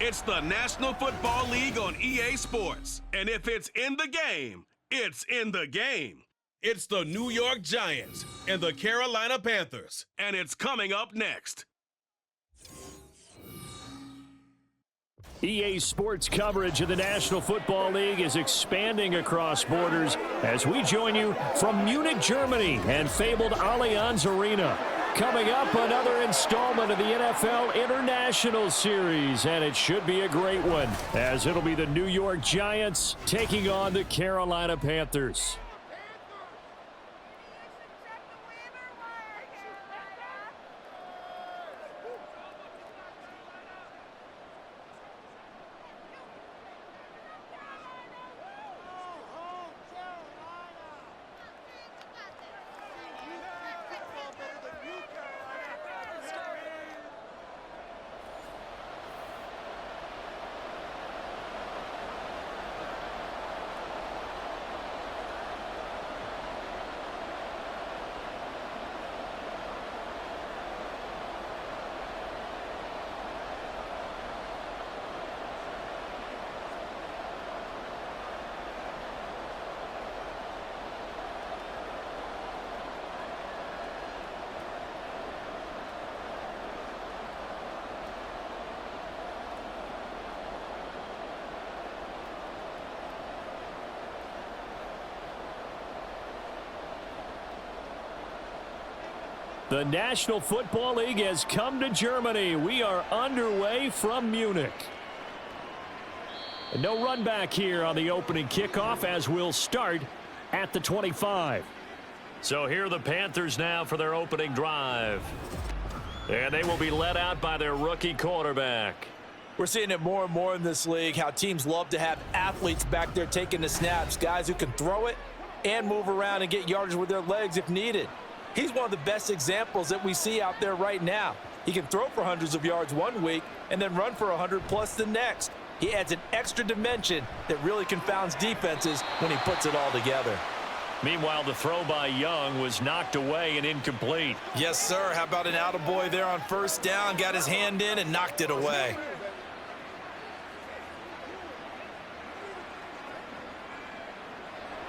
It's the National Football League on EA Sports. And if it's in the game, it's in the game. It's the New York Giants and the Carolina Panthers. And it's coming up next. EA Sports coverage of the National Football League is expanding across borders as we join you from Munich, Germany and fabled Allianz Arena. Coming up, another installment of the NFL International Series, and it should be a great one, as it'll be the New York Giants taking on the Carolina Panthers. The National Football League has come to Germany. We are underway from Munich. No run back here on the opening kickoff as we'll start at the 25. So here are the Panthers now for their opening drive. And they will be led out by their rookie quarterback. We're seeing it more and more in this league, how teams love to have athletes back there taking the snaps, guys who can throw it and move around and get yardage with their legs if needed. He's one of the best examples that we see out there right now. He can throw for hundreds of yards one week and then run for 100+ the next. He adds an extra dimension that really confounds defenses when he puts it all together. Meanwhile, the throw by Young was knocked away and incomplete. Yes, sir. How about an attaboy there on first down? Got his hand in and knocked it away.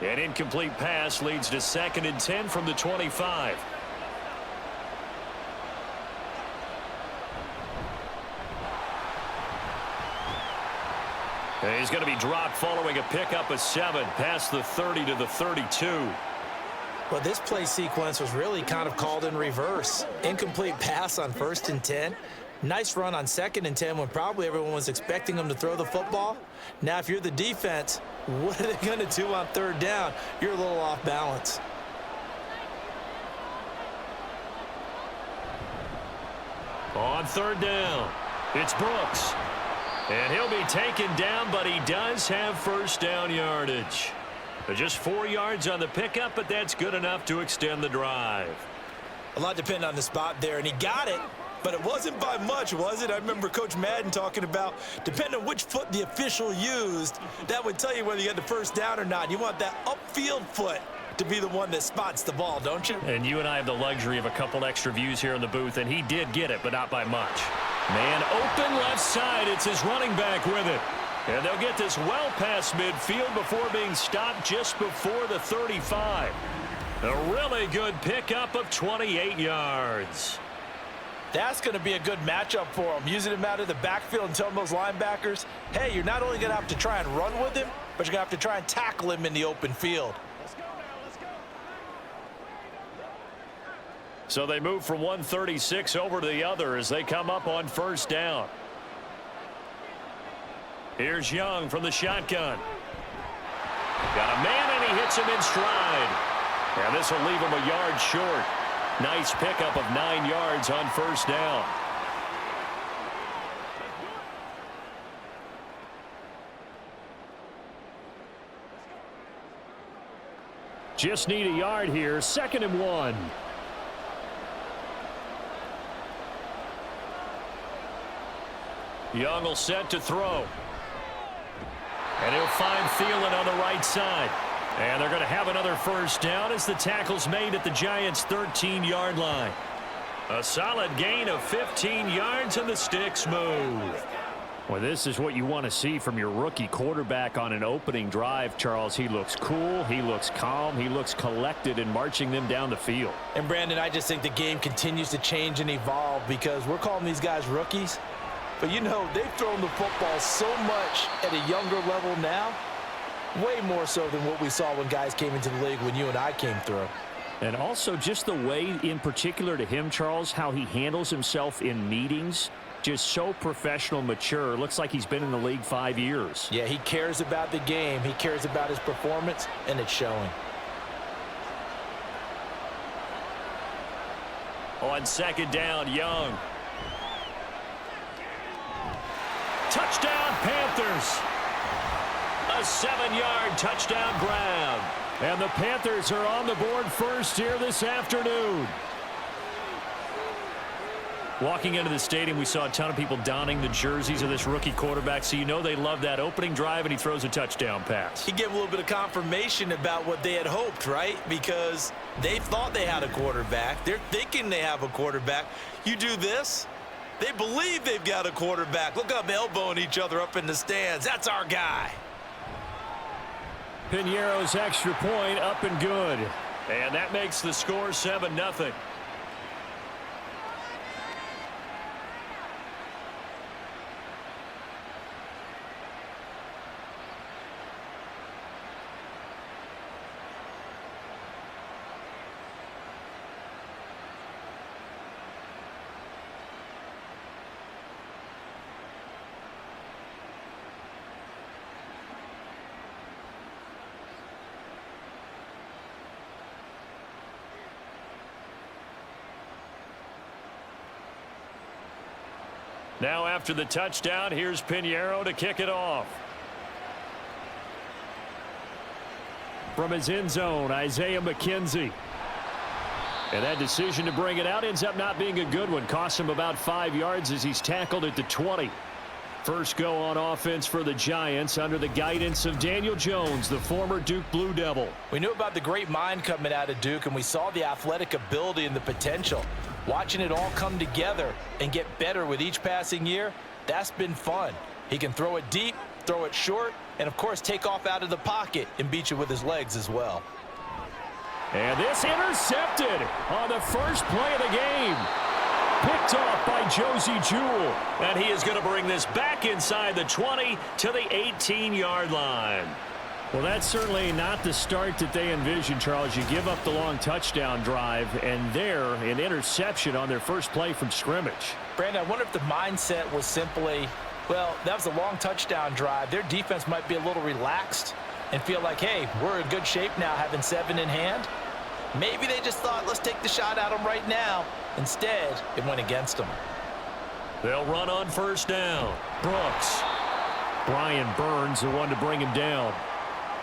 An incomplete pass leads to 2nd and 10 from the 25. And he's going to be dropped following a pickup of 7 past the 30 to the 32. Well, this play sequence was really kind of called in reverse. Incomplete pass on 1st and 10. Nice run on 2nd and 10 when probably everyone was expecting him to throw the football. Now, if you're the defense, what are they going to do on 3rd down? You're a little off balance. On 3rd down, it's Brooks. And he'll be taken down, but he does have first down yardage. Just 4 yards on the pickup, but that's good enough to extend the drive. A lot depending on the spot there, and he got it. But it wasn't by much, was it? I remember Coach Madden talking about, depending on which foot the official used, that would tell you whether you had the first down or not. You want that upfield foot to be the one that spots the ball, don't you? And you and I have the luxury of a couple extra views here in the booth, and he did get it, but not by much. Man open left side. It's his running back with it. And they'll get this well past midfield before being stopped just before the 35. A really good pickup of 28 yards. That's going to be a good matchup for him, using him out of the backfield and telling those linebackers, hey, you're not only going to have to try and run with him, but you're going to have to try and tackle him in the open field. So they move from 136 over to the other as they come up on 1st down. Here's Young from the shotgun. Got a man, and he hits him in stride. And this will leave him a yard short. Nice pickup of 9 yards on 1st down. Just need a yard here. 2nd and 1. Young will set to throw. And he'll find Thielen on the right side. And they're going to have another first down as the tackle's made at the Giants' 13-yard line. A solid gain of 15 yards and the sticks move. Well, this is what you want to see from your rookie quarterback on an opening drive, Charles. He looks cool, he looks calm, he looks collected in marching them down the field. And, Brandon, I just think the game continues to change and evolve because we're calling these guys rookies. But, you know, they've thrown the football so much at a younger level now, way more so than what we saw when guys came into the league when you and I came through. And also just the way, in particular to him, Charles, how he handles himself in meetings. Just so professional, mature. Looks like he's been in the league 5 years. Yeah, he cares about the game. He cares about his performance, and it's showing. On second down, Young. Touchdown, Panthers. A 7-yard touchdown grab. And the Panthers are on the board first here this afternoon. Walking into the stadium, we saw a ton of people donning the jerseys of this rookie quarterback, so you know they love that opening drive, and he throws a touchdown pass. He gave a little bit of confirmation about what they had hoped, right? Because they thought they had a quarterback. They're thinking they have a quarterback. You do this, they believe they've got a quarterback. Look up, elbowing each other up in the stands. That's our guy. Piñeiro's extra point up and good. And that makes the score 7-0. Now after the touchdown, here's Piñeiro to kick it off. From his end zone, Isaiah McKenzie. And that decision to bring it out ends up not being a good one. Costs him about 5 yards as he's tackled at the 20. First go on offense for the Giants under the guidance of Daniel Jones, the former Duke Blue Devil. We knew about the great mind coming out of Duke, and we saw the athletic ability and the potential. Watching it all come together and get better with each passing year, that's been fun. He can throw it deep, throw it short, and, of course, take off out of the pocket and beat you with his legs as well. And this intercepted on the first play of the game. Picked off by Josie Jewell. And he is going to bring this back inside the 20 to the 18-yard line. Well, that's certainly not the start that they envisioned, Charles. You give up the long touchdown drive, and there, an interception on their first play from scrimmage. Brandon, I wonder if the mindset was simply, well, that was a long touchdown drive. Their defense might be a little relaxed and feel like, hey, we're in good shape now having 7 in hand. Maybe they just thought, let's take the shot at them right now. Instead, it went against them. They'll run on first down. Brooks. Brian Burns, the one to bring him down.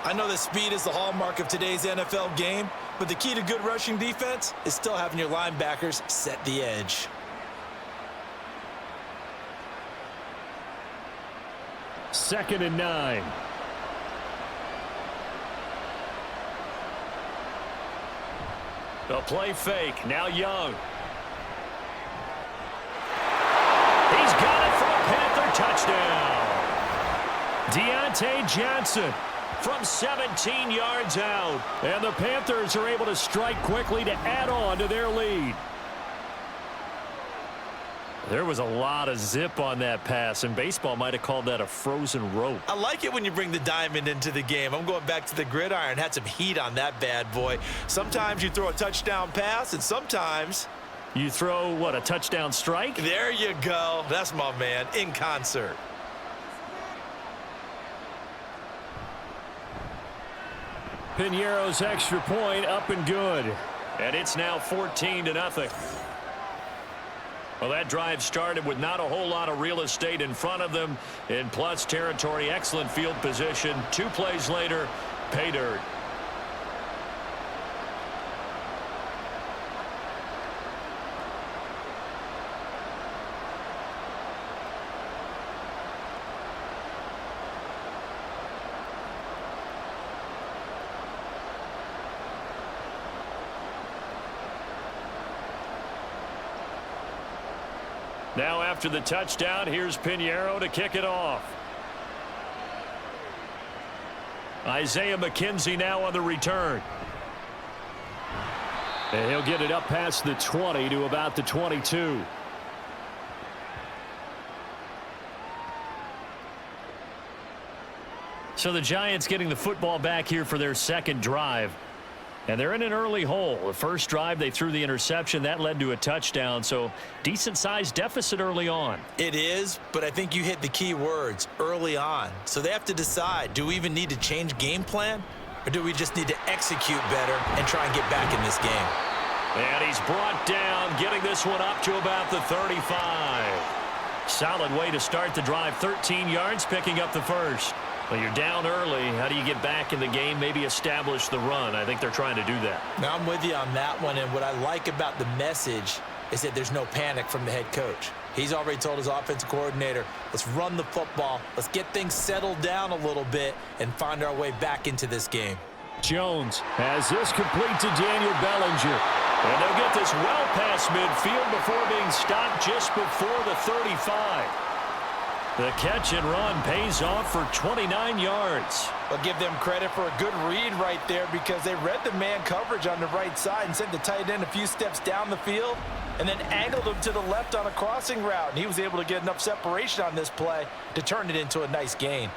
I know that speed is the hallmark of today's NFL game, but the key to good rushing defense is still having your linebackers set the edge. Second and 9. A play fake. Now Young. He's got it for a Panther touchdown. Deontay Johnson from 17 yards out. And the Panthers are able to strike quickly to add on to their lead. There was a lot of zip on that pass, and baseball might have called that a frozen rope. I like it when you bring the diamond into the game. I'm going back to the gridiron. Had some heat on that bad boy. Sometimes you throw a touchdown pass, and sometimes you throw, what, a touchdown strike? There you go. That's my man, in concert. Piñeiro's extra point up and good. And it's now 14-0. Well, that drive started with not a whole lot of real estate in front of them. In plus territory, excellent field position. 2 plays later, pay dirt. Now after the touchdown, here's Pinheiro to kick it off. Isaiah McKenzie now on the return. And he'll get it up past the 20 to about the 22. So the Giants getting the football back here for their second drive. And they're in an early hole. The first drive, they threw the interception. That led to a touchdown. So decent-sized deficit early on. It is, but I think you hit the key words, early on. So they have to decide, do we even need to change game plan? Or do we just need to execute better and try and get back in this game? And he's brought down, getting this one up to about the 35. Solid way to start the drive. 13 yards, picking up the first. Well, you're down early. How do you get back in the game, maybe establish the run? I think they're trying to do that. Now, I'm with you on that one, and what I like about the message is that there's no panic from the head coach. He's already told his offensive coordinator, let's run the football, let's get things settled down a little bit, and find our way back into this game. Jones has this complete to Daniel Bellinger. And they'll get this well past midfield before being stopped just before the 35. The catch and run pays off for 29 yards. I'll give them credit for a good read right there because they read the man coverage on the right side and sent the tight end a few steps down the field and then angled him to the left on a crossing route. And he was able to get enough separation on this play to turn it into a nice gain.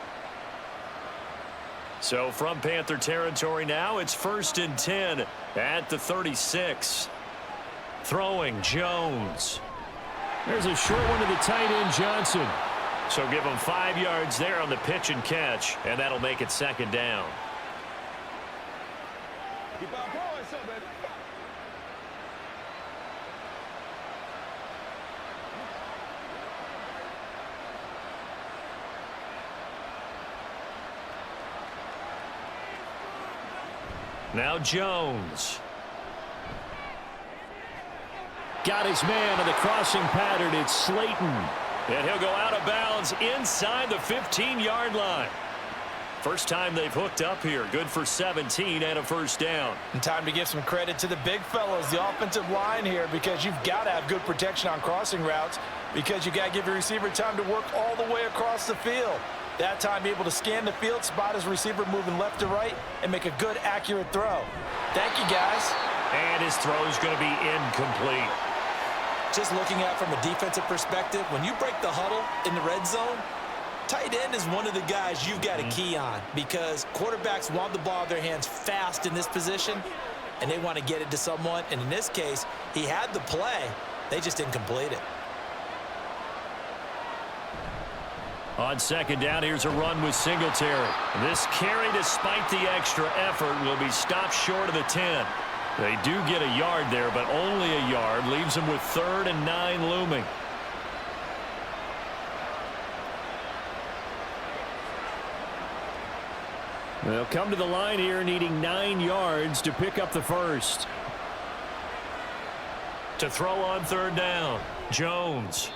So from Panther territory now, it's 1st and 10 at the 36. Throwing Jones. There's a short one to the tight end, Johnson. So give him 5 yards there on the pitch and catch, and that'll make it 2nd down. Now Jones. Got his man on the crossing pattern. It's Slayton. And he'll go out of bounds inside the 15-yard line. First time they've hooked up here. Good for 17 and a 1st down. And time to give some credit to the big fellas, the offensive line here, because you've got to have good protection on crossing routes because you've got to give your receiver time to work all the way across the field. That time able to scan the field, spot his receiver moving left to right, and make a good, accurate throw. Thank you, guys. And his throw is going to be incomplete. Just looking at it from a defensive perspective, when you break the huddle in the red zone, tight end is one of the guys you've got to key on because quarterbacks want the ball in their hands fast in this position, and they want to get it to someone. And in this case, he had the play. They just didn't complete it. On 2nd down, here's a run with Singletary. This carry, despite the extra effort, will be stopped short of the 10. They do get a yard there, but only a yard. Leaves them with 3rd and 9 looming. They'll come to the line here needing 9 yards to pick up the first. To throw on 3rd down, Jones.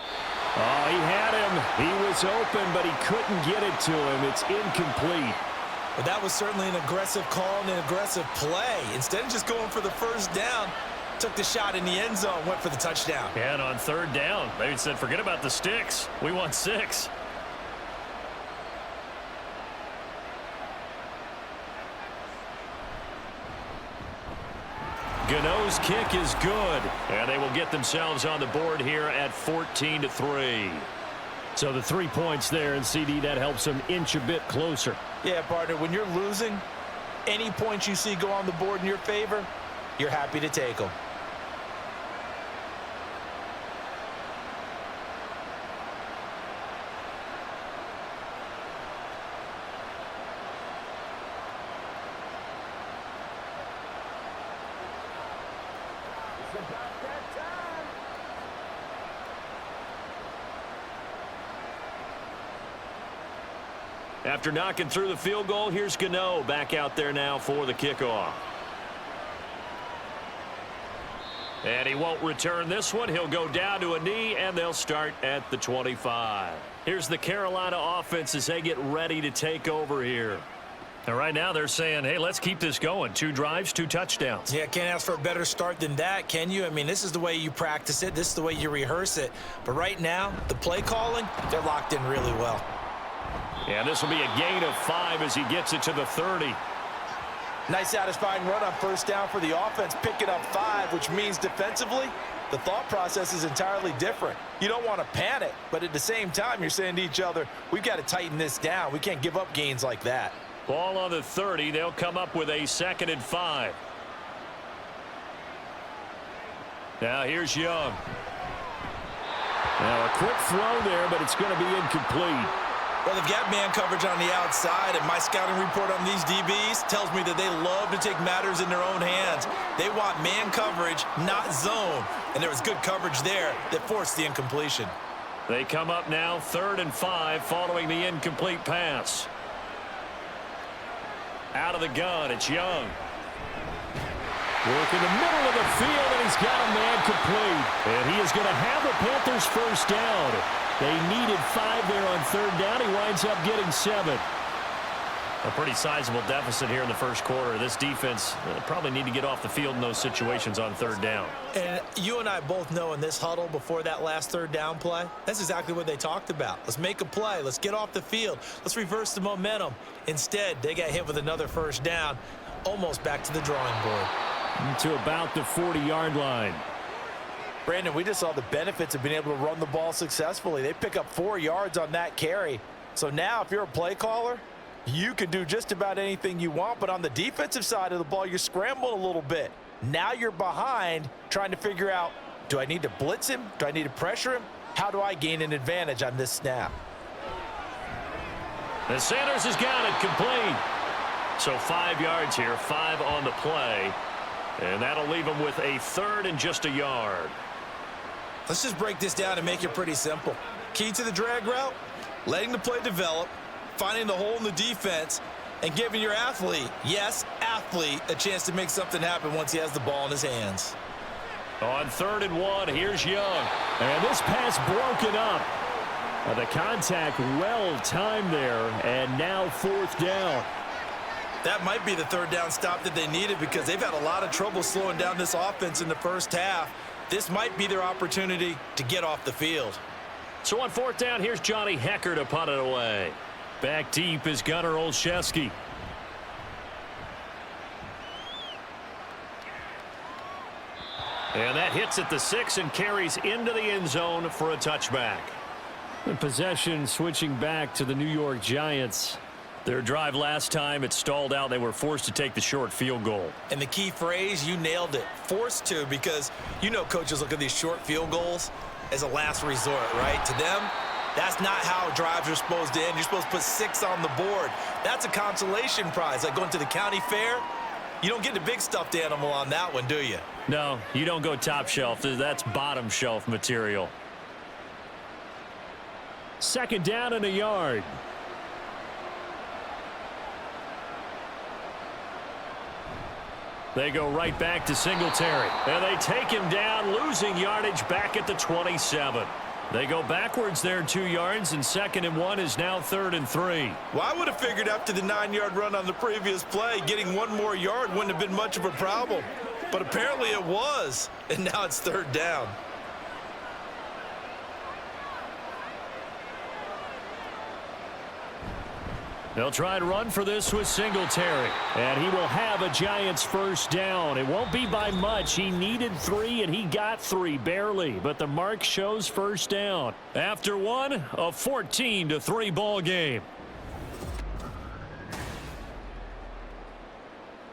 Oh, he had him. He was open, but he couldn't get it to him. It's incomplete. But that was certainly an aggressive call and an aggressive play. Instead of just going for the 1st down, took the shot in the end zone, went for the touchdown. And on 3rd down, they said, forget about the sticks. We want 6. Gano's kick is good, and they will get themselves on the board here at 14-3. So the 3 points there, and CD, that helps them inch a bit closer. Yeah, partner, when you're losing, any points you see go on the board in your favor, you're happy to take them. After knocking through the field goal, here's Gano back out there now for the kickoff. And he won't return this one. He'll go down to a knee, and they'll start at the 25. Here's the Carolina offense as they get ready to take over here. And right now they're saying, hey, let's keep this going. 2 drives, 2 touchdowns. Yeah, can't ask for a better start than that, can you? I mean, this is the way you practice it. This is the way you rehearse it. But right now, the play calling, they're locked in really well. And this will be a gain of 5 as he gets it to the 30. Nice satisfying run on first down for the offense, picking up 5, which means defensively, the thought process is entirely different. You don't want to panic, but at the same time, you're saying to each other, we've got to tighten this down. We can't give up gains like that. Ball on the 30. They'll come up with a 2nd and 5. Now here's Young. Now a quick throw there, but it's going to be incomplete. Well, they've got man coverage on the outside, and my scouting report on these DBs tells me that they love to take matters in their own hands. They want man coverage, not zone. And there was good coverage there that forced the incompletion. They come up now 3rd and 5 following the incomplete pass. Out of the gun, it's Young. Work in the middle of the field, and he's got a man complete. And he is going to have the Panthers first down. They needed 5 there on 3rd down. He winds up getting 7. A pretty sizable deficit here in the first quarter. This defense probably need to get off the field in those situations on 3rd down. And you and I both know in this huddle before that last 3rd down play, that's exactly what they talked about. Let's make a play. Let's get off the field. Let's reverse the momentum. Instead, they got hit with another first down, almost back to the drawing board. To about the 40-yard line. Brandon, we just saw the benefits of being able to run the ball successfully. They pick up 4 yards on that carry. So now if you're a play caller, you can do just about anything you want, but on the defensive side of the ball, you're scrambling a little bit. Now you're behind trying to figure out, do I need to blitz him? Do I need to pressure him? How do I gain an advantage on this snap? And Sanders has got it complete. So 5 yards here, 5 on the play. And that'll leave him with a 3rd and just a yard. Let's just break this down and make it pretty simple. Key to the drag route, letting the play develop, finding the hole in the defense, and giving your athlete, yes, athlete, a chance to make something happen once he has the ball in his hands. On 3rd and 1, here's Young. And this pass broken up. The contact well timed there, and now 4th down. That might be the 3rd down stop that they needed because they've had a lot of trouble slowing down this offense in the first half. This might be their opportunity to get off the field. So on 4th down, here's Johnny Hecker to punt it away. Back deep is Gunnar Olszewski. And that hits at the 6 and carries into the end zone for a touchback. The possession switching back to the New York Giants. Their drive last time, it stalled out. They were forced to take the short field goal. And the key phrase, you nailed it, forced to, because you know coaches look at these short field goals as a last resort, right? To them, that's not how drives are supposed to end. You're supposed to put 6 on the board. That's a consolation prize. Like going to the county fair, you don't get the big stuffed animal on that one, do you? No, you don't go top shelf. That's bottom shelf material. 2nd down and a yard. They go right back to Singletary. And they take him down, losing yardage back at the 27. They go backwards there 2 yards, and 2nd and 1 is now 3rd and 3. Well, I would have figured after the 9-yard run on the previous play, getting 1 more yard wouldn't have been much of a problem. But apparently it was, and now it's 3rd down. They'll try to run for this with Singletary. And he will have a Giants first down. It won't be by much. He needed 3, and he got 3, barely. But the mark shows first down. After 1, a 14-3 ball game.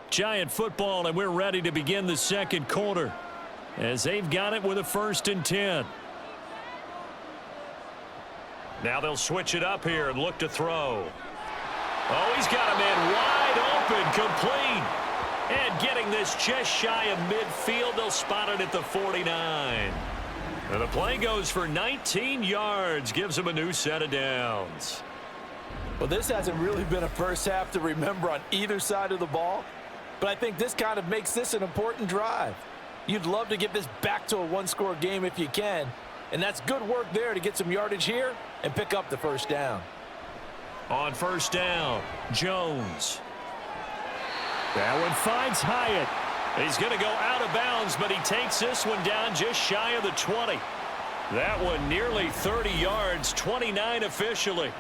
Giant football, and we're ready to begin the second quarter as they've got it with a 1st and 10. Now they'll switch it up here and look to throw. Oh, he's got a man wide open, complete. And getting this just shy of midfield, they'll spot it at the 49. And the play goes for 19 yards, gives him a new set of downs. Well, this hasn't really been a first half to remember on either side of the ball, but I think this kind of makes this an important drive. You'd love to get this back to a 1-score game if you can, and that's good work there to get some yardage here and pick up the first down. On 1st down, Jones. That one finds Hyatt. He's going to go out of bounds, but he takes this one down just shy of the 20. That one nearly 30 yards, 29 officially.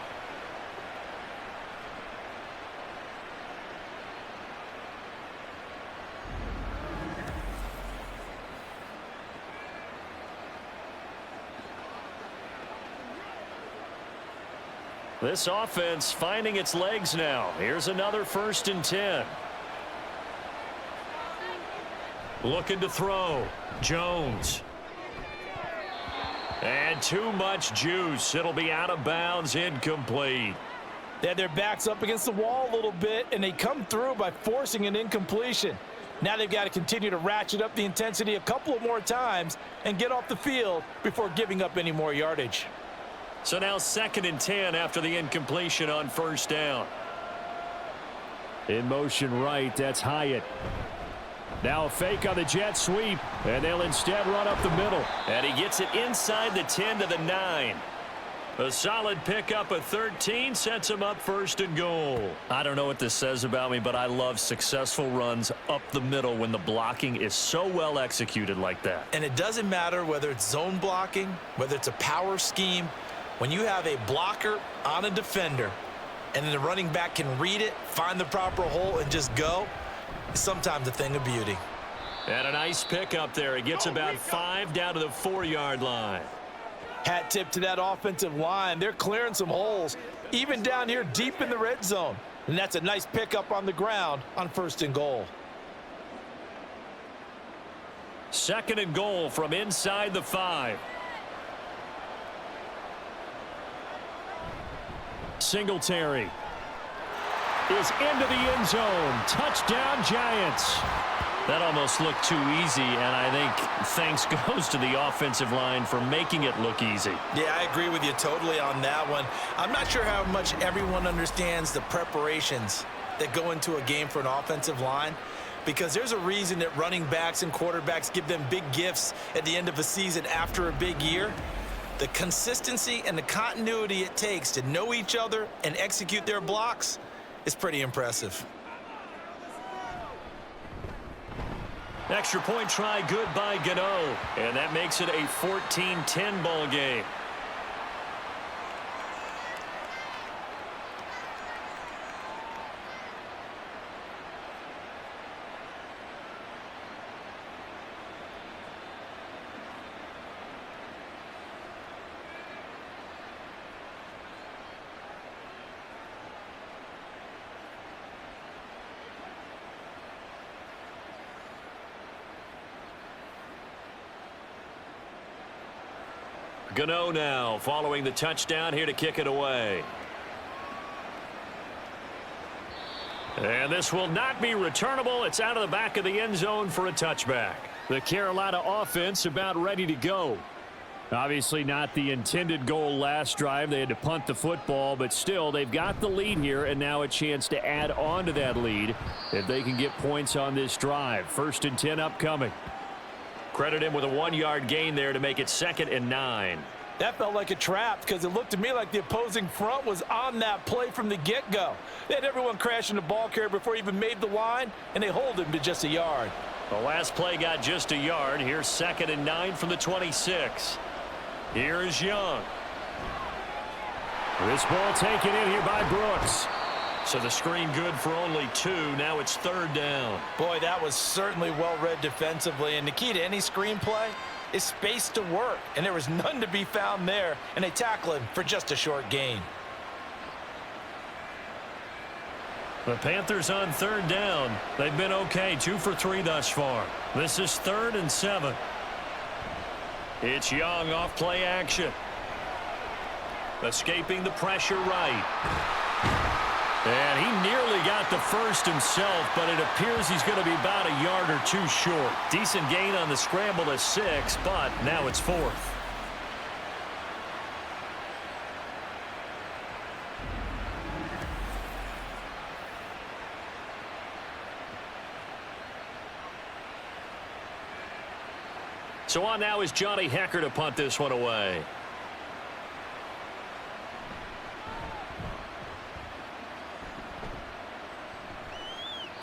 This offense finding its legs now. Here's another 1st and 10. Looking to throw. Jones. And too much juice. It'll be out of bounds, incomplete. They had their backs up against the wall a little bit, and they come through by forcing an incompletion. Now they've got to continue to ratchet up the intensity a couple of more times and get off the field before giving up any more yardage. So now 2nd and 10 after the incompletion on 1st down. In motion right, that's Hyatt. Now a fake on the jet sweep, and they'll instead run up the middle. And he gets it inside the 10 to the 9. A solid pickup of 13 sets him up 1st and goal. I don't know what this says about me, but I love successful runs up the middle when the blocking is so well executed like that. And it doesn't matter whether it's zone blocking, whether it's a power scheme. When you have a blocker on a defender and then the running back can read it, find the proper hole, and just go, it's sometimes a thing of beauty. And a nice pickup there. He gets about 5 down to the 4-yard line. Hat tip to that offensive line. They're clearing some holes, even down here deep in the red zone. And that's a nice pickup on the ground on 1st and goal. 2nd and goal from inside the 5. Singletary is into the end zone. Touchdown, Giants. That almost looked too easy, and I think thanks goes to the offensive line for making it look easy. Yeah, I agree with you totally on that one. I'm not sure how much everyone understands the preparations that go into a game for an offensive line, because there's a reason that running backs and quarterbacks give them big gifts at the end of a season after a big year. The consistency and the continuity it takes to know each other and execute their blocks is pretty impressive. Extra point try good by Gano, and that makes it a 14-10 ball game. Gano now following the touchdown here to kick it away. And this will not be returnable. It's out of the back of the end zone for a touchback. The Carolina offense about ready to go. Obviously not the intended goal last drive. They had to punt the football, but still they've got the lead here and now a chance to add on to that lead if they can get points on this drive. 1st and 10 upcoming. Credit him with a 1-yard gain there to make it 2nd and 9. That felt like a trap because it looked to me like the opposing front was on that play from the get-go. They had everyone crashing the ball carrier before he even made the line, and they hold him to just a yard. The last play got just a yard. Here's 2nd and 9 from the 26. Here is Young. This ball taken in here by Brooks. So the screen good for only 2. Now it's 3rd down. Boy, that was certainly well-read defensively. And the key to any screen play is space to work. And there was none to be found there. And they tackle him for just a short gain. The Panthers on 3rd down. They've been okay. 2 for 3 thus far. This is 3rd and 7. It's Young off play action. Escaping the pressure right. And he nearly got the first himself, but it appears he's going to be about a yard or 2 short. Decent gain on the scramble to 6, but now it's 4th. So on now is Johnny Hecker to punt this one away.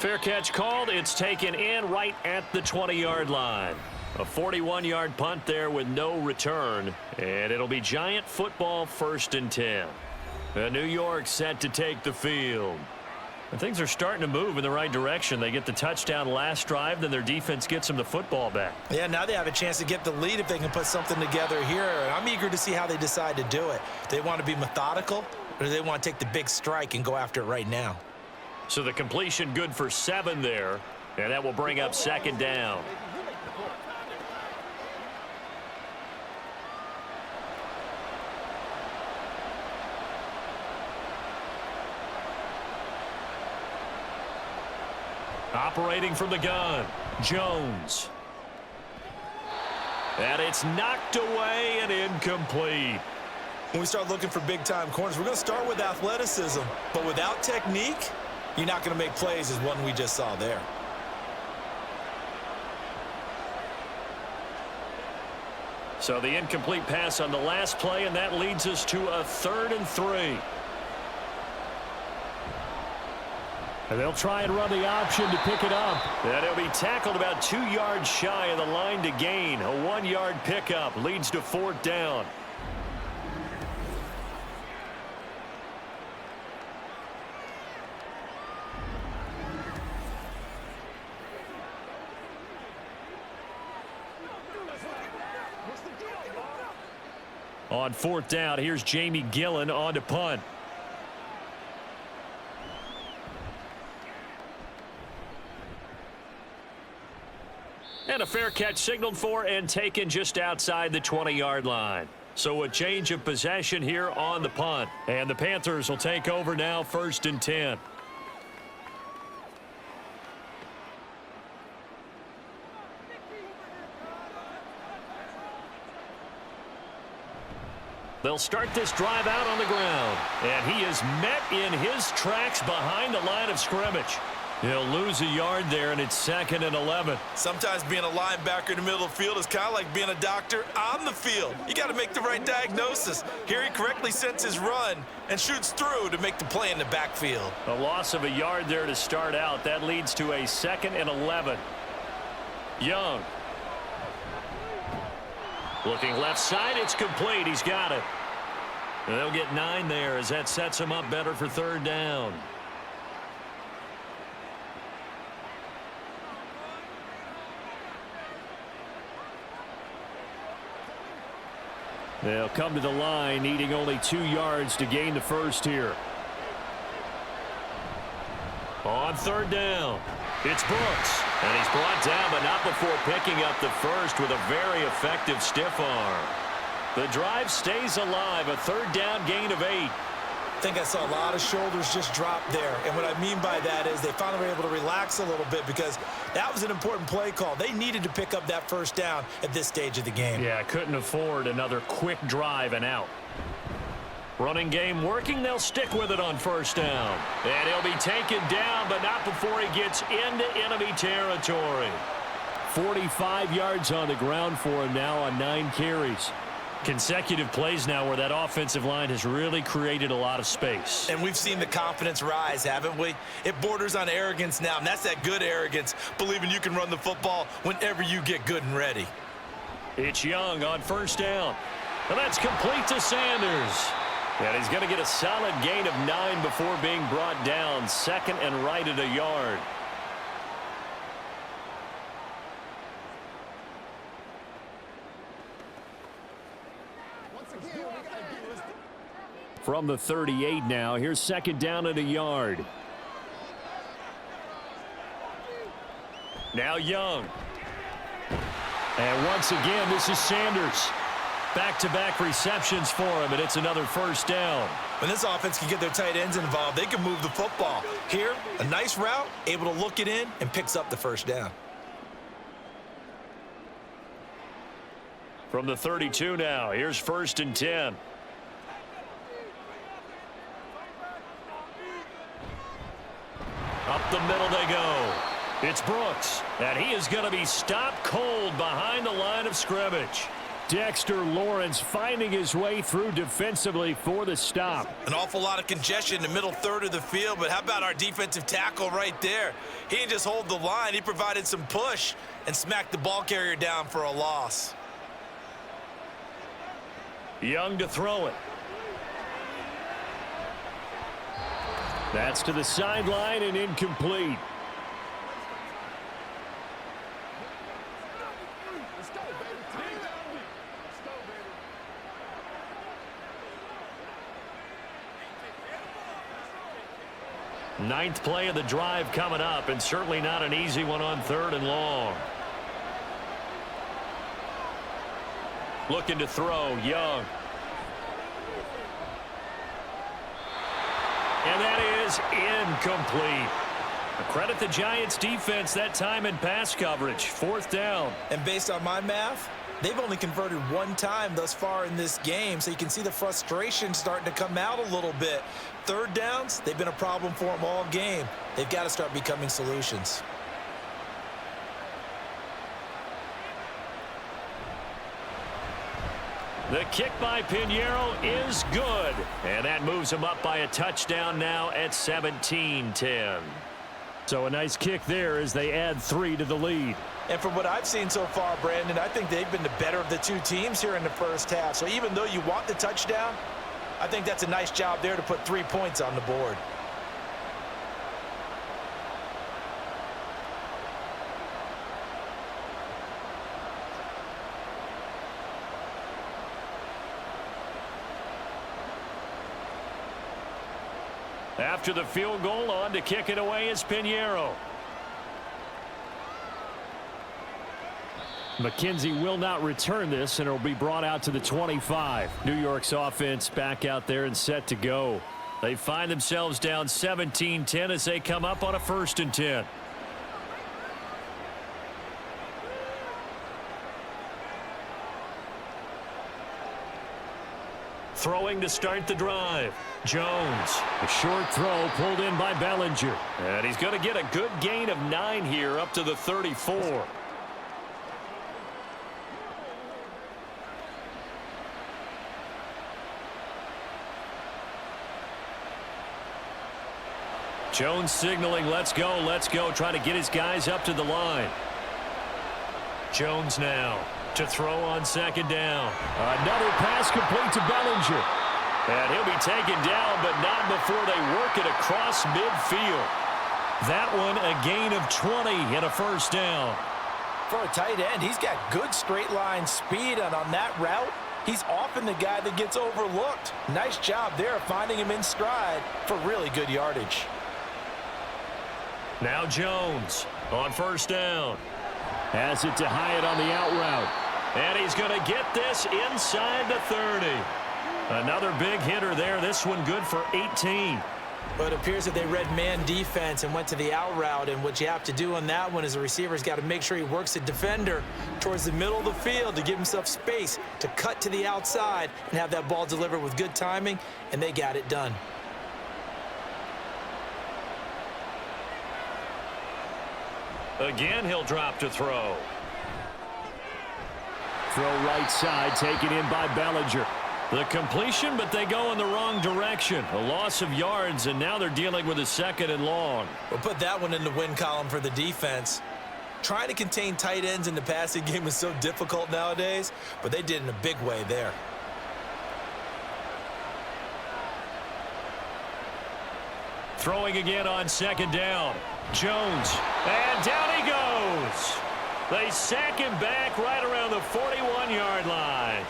Fair catch called. It's taken in right at the 20-yard line. A 41-yard punt there with no return. And it'll be Giant football 1st and 10. New York set to take the field. And things are starting to move in the right direction. They get the touchdown last drive, then their defense gets them the football back. Yeah, now they have a chance to get the lead if they can put something together here. And I'm eager to see how they decide to do it. Do they want to be methodical, or do they want to take the big strike and go after it right now? So the completion good for 7 there, and that will bring up 2nd down. Operating from the gun, Jones. And it's knocked away and incomplete. When we start looking for big-time corners, we're going to start with athleticism. But without technique, you're not going to make plays as one we just saw there. So the incomplete pass on the last play, and that leads us to a 3rd and 3. And they'll try and run the option to pick it up. And it'll be tackled about 2 yards shy of the line to gain. A 1-yard pickup leads to 4th down. On 4th down, here's Jamie Gillen on to punt. And a fair catch signaled for and taken just outside the 20-yard line. So a change of possession here on the punt. And the Panthers will take over now 1st and 10. They'll start this drive out on the ground. And he is met in his tracks behind the line of scrimmage. He'll lose a yard there, and it's 2nd and 11. Sometimes being a linebacker in the middle of the field is kind of like being a doctor on the field. You got to make the right diagnosis. Here he correctly sets his run and shoots through to make the play in the backfield. A loss of a yard there to start out. That leads to a 2nd and 11. Young. Looking left side, it's complete. He's got it. And they'll get 9 there as that sets him up better for 3rd down. They'll come to the line, needing only 2 yards to gain the 1st here. On 3rd down, it's Brooks. And he's brought down, but not before picking up the 1st with a very effective stiff arm. The drive stays alive, a 3rd down gain of 8. I think I saw a lot of shoulders just drop there. And what I mean by that is they finally were able to relax a little bit because that was an important play call. They needed to pick up that 1st down at this stage of the game. Yeah, couldn't afford another quick drive and out. Running game working. They'll stick with it on 1st down. And he'll be taken down, but not before he gets into enemy territory. 45 yards on the ground for him now on 9 carries. Consecutive plays now where that offensive line has really created a lot of space. And we've seen the confidence rise, haven't we? It borders on arrogance now, and that's that good arrogance, believing you can run the football whenever you get good and ready. It's Young on 1st down. And that's complete to Sanders. And he's going to get a solid gain of 9 before being brought down. 2nd and right at a yard. From the 38 now, here's 2nd down at a yard. Now Young. And once again, this is Sanders. Back-to-back receptions for him, and it's another 1st down. When this offense can get their tight ends involved, they can move the football. Here, a nice route, able to look it in, and picks up the 1st down. From the 32 now, here's 1st and 10. Up the middle they go. It's Brooks, and he is going to be stopped cold behind the line of scrimmage. Dexter Lawrence finding his way through defensively for the stop. An awful lot of congestion in the middle third of the field, but how about our defensive tackle right there? He didn't just hold the line, he provided some push and smacked the ball carrier down for a loss. Young to throw it. That's to the sideline and incomplete. Ninth play of the drive coming up, and certainly not an easy one on 3rd and long. Looking to throw, Young. And that is incomplete. Credit the Giants defense that time in pass coverage. 4th down. And based on my math, they've only converted one time thus far in this game, so you can see the frustration starting to come out a little bit. 3rd downs, they've been a problem for them all game. They've got to start becoming solutions. The kick by Pinheiro is good. And that moves him up by a touchdown now at 17-10. So a nice kick there as they add 3 to the lead. And from what I've seen so far, Brandon, I think they've been the better of the two teams here in the first half. So even though you want the touchdown, I think that's a nice job there to put 3 points on the board. After the field goal, on to kick it away is Pinheiro. McKenzie will not return this, and it will be brought out to the 25. New York's offense back out there and set to go. They find themselves down 17-10 as they come up on a 1st and 10. Throwing to start the drive. Jones. A short throw pulled in by Bellinger. And he's going to get a good gain of 9 here up to the 34. Jones signaling, let's go, trying to get his guys up to the line. Jones now to throw on 2nd down. Another pass complete to Bellinger. And he'll be taken down, but not before they work it across midfield. That one a gain of 20 and a 1st down. For a tight end, he's got good straight line speed, and on that route, he's often the guy that gets overlooked. Nice job there finding him in stride for really good yardage. Now Jones on 1st down. Has it to Hyatt on the out route. And he's going to get this inside the 30. Another big hitter there. This one good for 18. But it appears that they read man defense and went to the out route. And what you have to do on that one is the receiver's got to make sure he works the defender towards the middle of the field to give himself space to cut to the outside and have that ball delivered with good timing. And they got it done. Again, he'll drop to throw. Throw right side, taken in by Bellinger. The completion, but they go in the wrong direction. A loss of yards, and now they're dealing with a 2nd and long. We'll put that one in the win column for the defense. Trying to contain tight ends in the passing game is so difficult nowadays, but they did in a big way there. Throwing again on 2nd down. Jones, and down he goes. They sack him back right around the 41-yard line.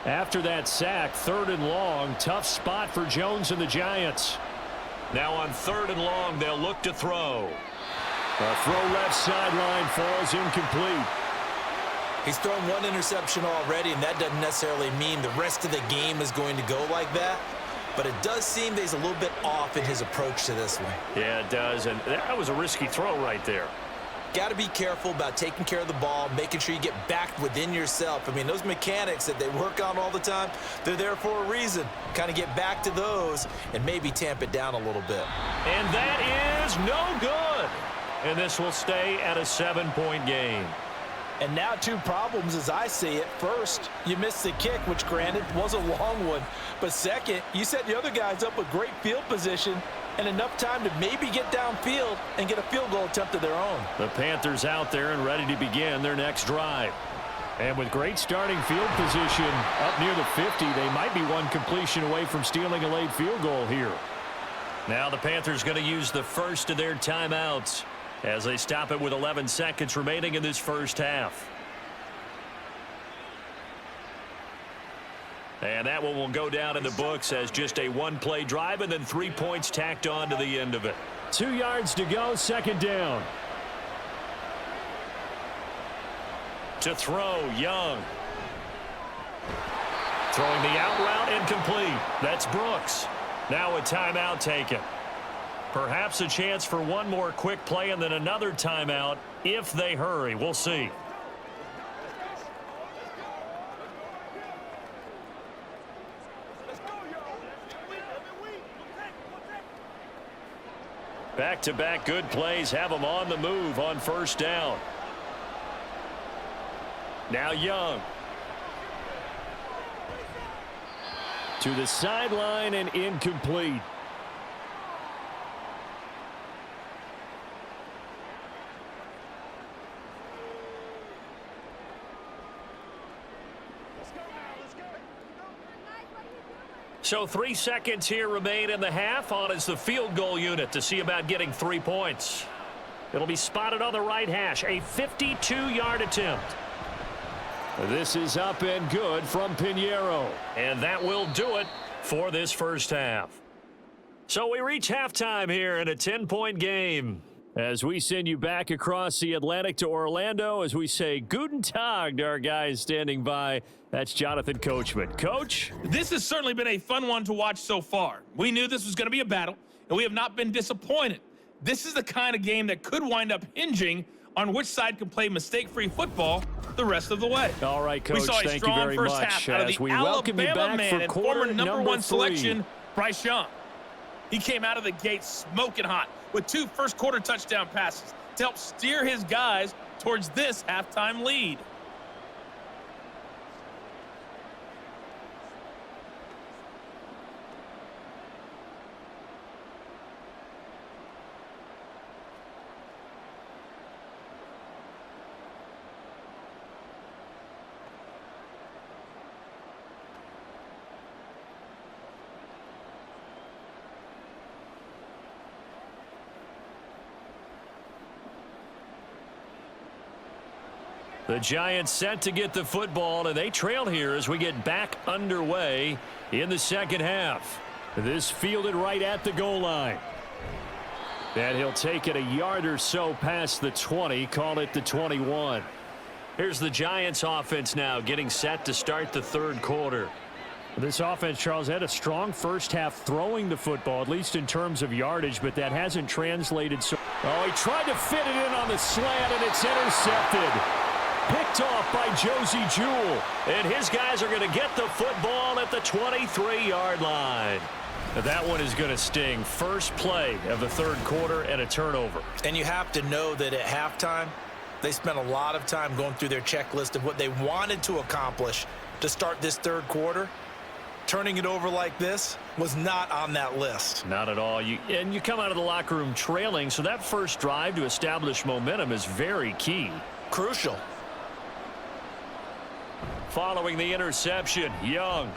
After that sack, 3rd and long, tough spot for Jones and the Giants. Now on 3rd and long, they'll look to throw. A throw left sideline falls incomplete. He's thrown one interception already, and that doesn't necessarily mean the rest of the game is going to go like that. But it does seem that he's a little bit off in his approach to this one. Yeah, it does, and that was a risky throw right there. got to be careful about taking care of the ball, making sure you get back within yourself. I mean, those mechanics that they work on all the time, they're there for a reason. Kind of get back to those and maybe tamp it down a little bit. And that is no good. And this will stay at a 7-point game. And now 2 problems as I see it. First, you missed the kick, which granted was a long one. But second, you set the other guys up with great field position and enough time to maybe get downfield and get a field goal attempt of their own. The Panthers out there and ready to begin their next drive. And with great starting field position up near the 50, they might be one completion away from stealing a late field goal here. Now the Panthers going to use the first of their timeouts as they stop it with 11 seconds remaining in this first half. And that one will go down in the books as just a 1-play drive and then 3 points tacked on to the end of it. 2 yards to go, second down. To throw, Young. Throwing the out route incomplete. That's Brooks. Now a timeout taken. Perhaps a chance for one more quick play and then another timeout if they hurry. We'll see. Back-to-back good plays have them on the move on first down. Now Young. To the sideline and incomplete. So 3 seconds here remain in the half. On is the field goal unit to see about getting 3 points. It'll be spotted on the right hash. A 52-yard attempt. This is up and good from Pinheiro. And that will do it for this first half. So we reach halftime here in a 10-point game. As we send you back across the Atlantic to Orlando, as we say Guten Tag to our guys standing by. That's Jonathan Coachman. Coach? This has certainly been a fun one to watch so far. We knew this was going to be a battle, and we have not been disappointed. This is the kind of game that could wind up hinging on which side can play mistake-free football the rest of the way. All right, Coach, we saw a thank strong you very first much. half out of As the we welcome you Alabama back man for and quarter former number 1 3. selection, Bryce Young. He came out of the gate smoking hot with 2 first-quarter touchdown passes to help steer his guys towards this halftime lead. The Giants set to get the football, and they trail here as we get back underway in the second half. This fielded right at the goal line. And he'll take it a yard or so past the 20, call it the 21. Here's the Giants offense now getting set to start the third quarter. This offense, Charles, had a strong first half throwing the football, at least in terms of yardage, but that hasn't translated. So, he tried to fit it in on the slant, and it's intercepted. Picked off by Josie Jewell. And his guys are going to get the football at the 23-yard line. That one is going to sting. First play of the third quarter and a turnover. And you have to know that at halftime, they spent a lot of time going through their checklist of what they wanted to accomplish to start this third quarter. Turning it over like this was not on that list. Not at all. You come out of the locker room trailing, so that first drive to establish momentum is very key. Crucial. Following the interception, Young.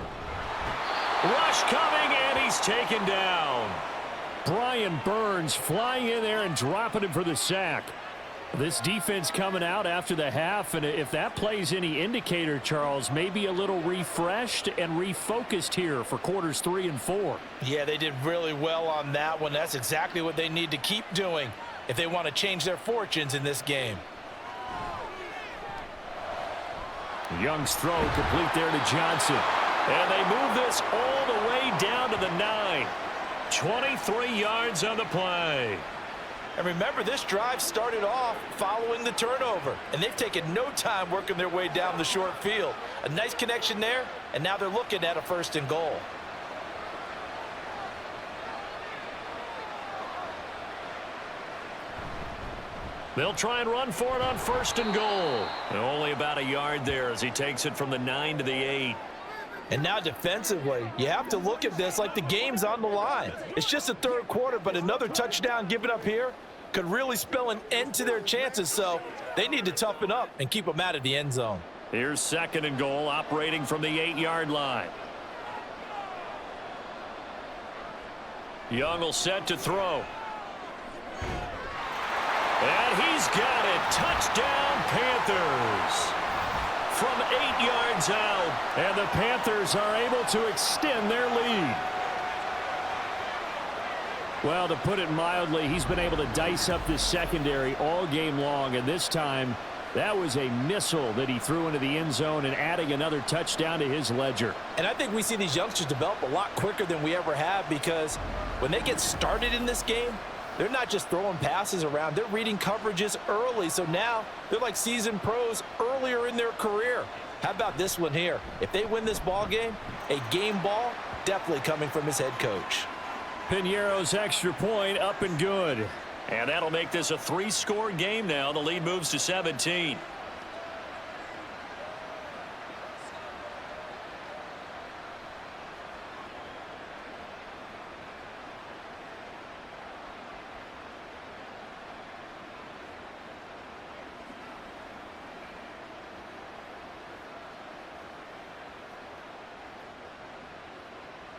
Rush coming, and he's taken down. Brian Burns flying in there and dropping him for the sack. This defense coming out after the half, and if that plays any indicator, Charles, maybe a little refreshed and refocused here for quarters 3 and 4. Yeah, they did really well on that one. That's exactly what they need to keep doing if they want to change their fortunes in this game. Young's throw complete there to Johnson. And they move this all the way down to the 9. 23 yards on the play. And remember, this drive started off following the turnover, and they've taken no time working their way down the short field. A nice connection there, and now they're looking at a 1st and goal. They'll try and run for it on 1st and goal. And only about a yard there as he takes it from the 9 to the 8. And now defensively, you have to look at this like the game's on the line. It's just the 3rd quarter, but another touchdown given up here could really spell an end to their chances, so they need to toughen up and keep them out of the end zone. Here's 2nd and goal, operating from the 8-yard line. Young will set to throw. And he's got it. Touchdown, Panthers. From 8 yards out. And the Panthers are able to extend their lead. Well, to put it mildly, he's been able to dice up this secondary all game long. And this time, that was a missile that he threw into the end zone and adding another touchdown to his ledger. And I think we see these youngsters develop a lot quicker than we ever have, because when they get started in this game, they're not just throwing passes around. They're reading coverages early. So now they're like seasoned pros earlier in their career. How about this one here? If they win this ball game, a game ball definitely coming from his head coach. Piñeiro's extra point up and good. And that'll make this a 3-score game now. The lead moves to 17.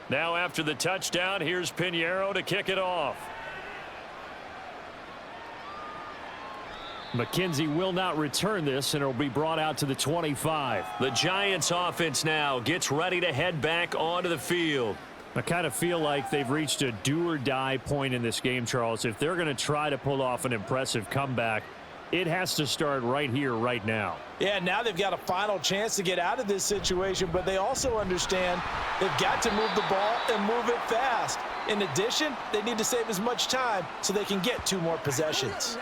Now after the touchdown, here's Piñeiro to kick it off. McKenzie will not return this, and it'll be brought out to the 25. The Giants offense now gets ready to head back onto the field. I kind of feel like they've reached a do-or-die point in this game, Charles. If they're going to try to pull off an impressive comeback, it has to start right here, right now. Yeah, now they've got a final chance to get out of this situation, but they also understand they've got to move the ball and move it fast. In addition, they need to save as much time so they can get 2 more possessions.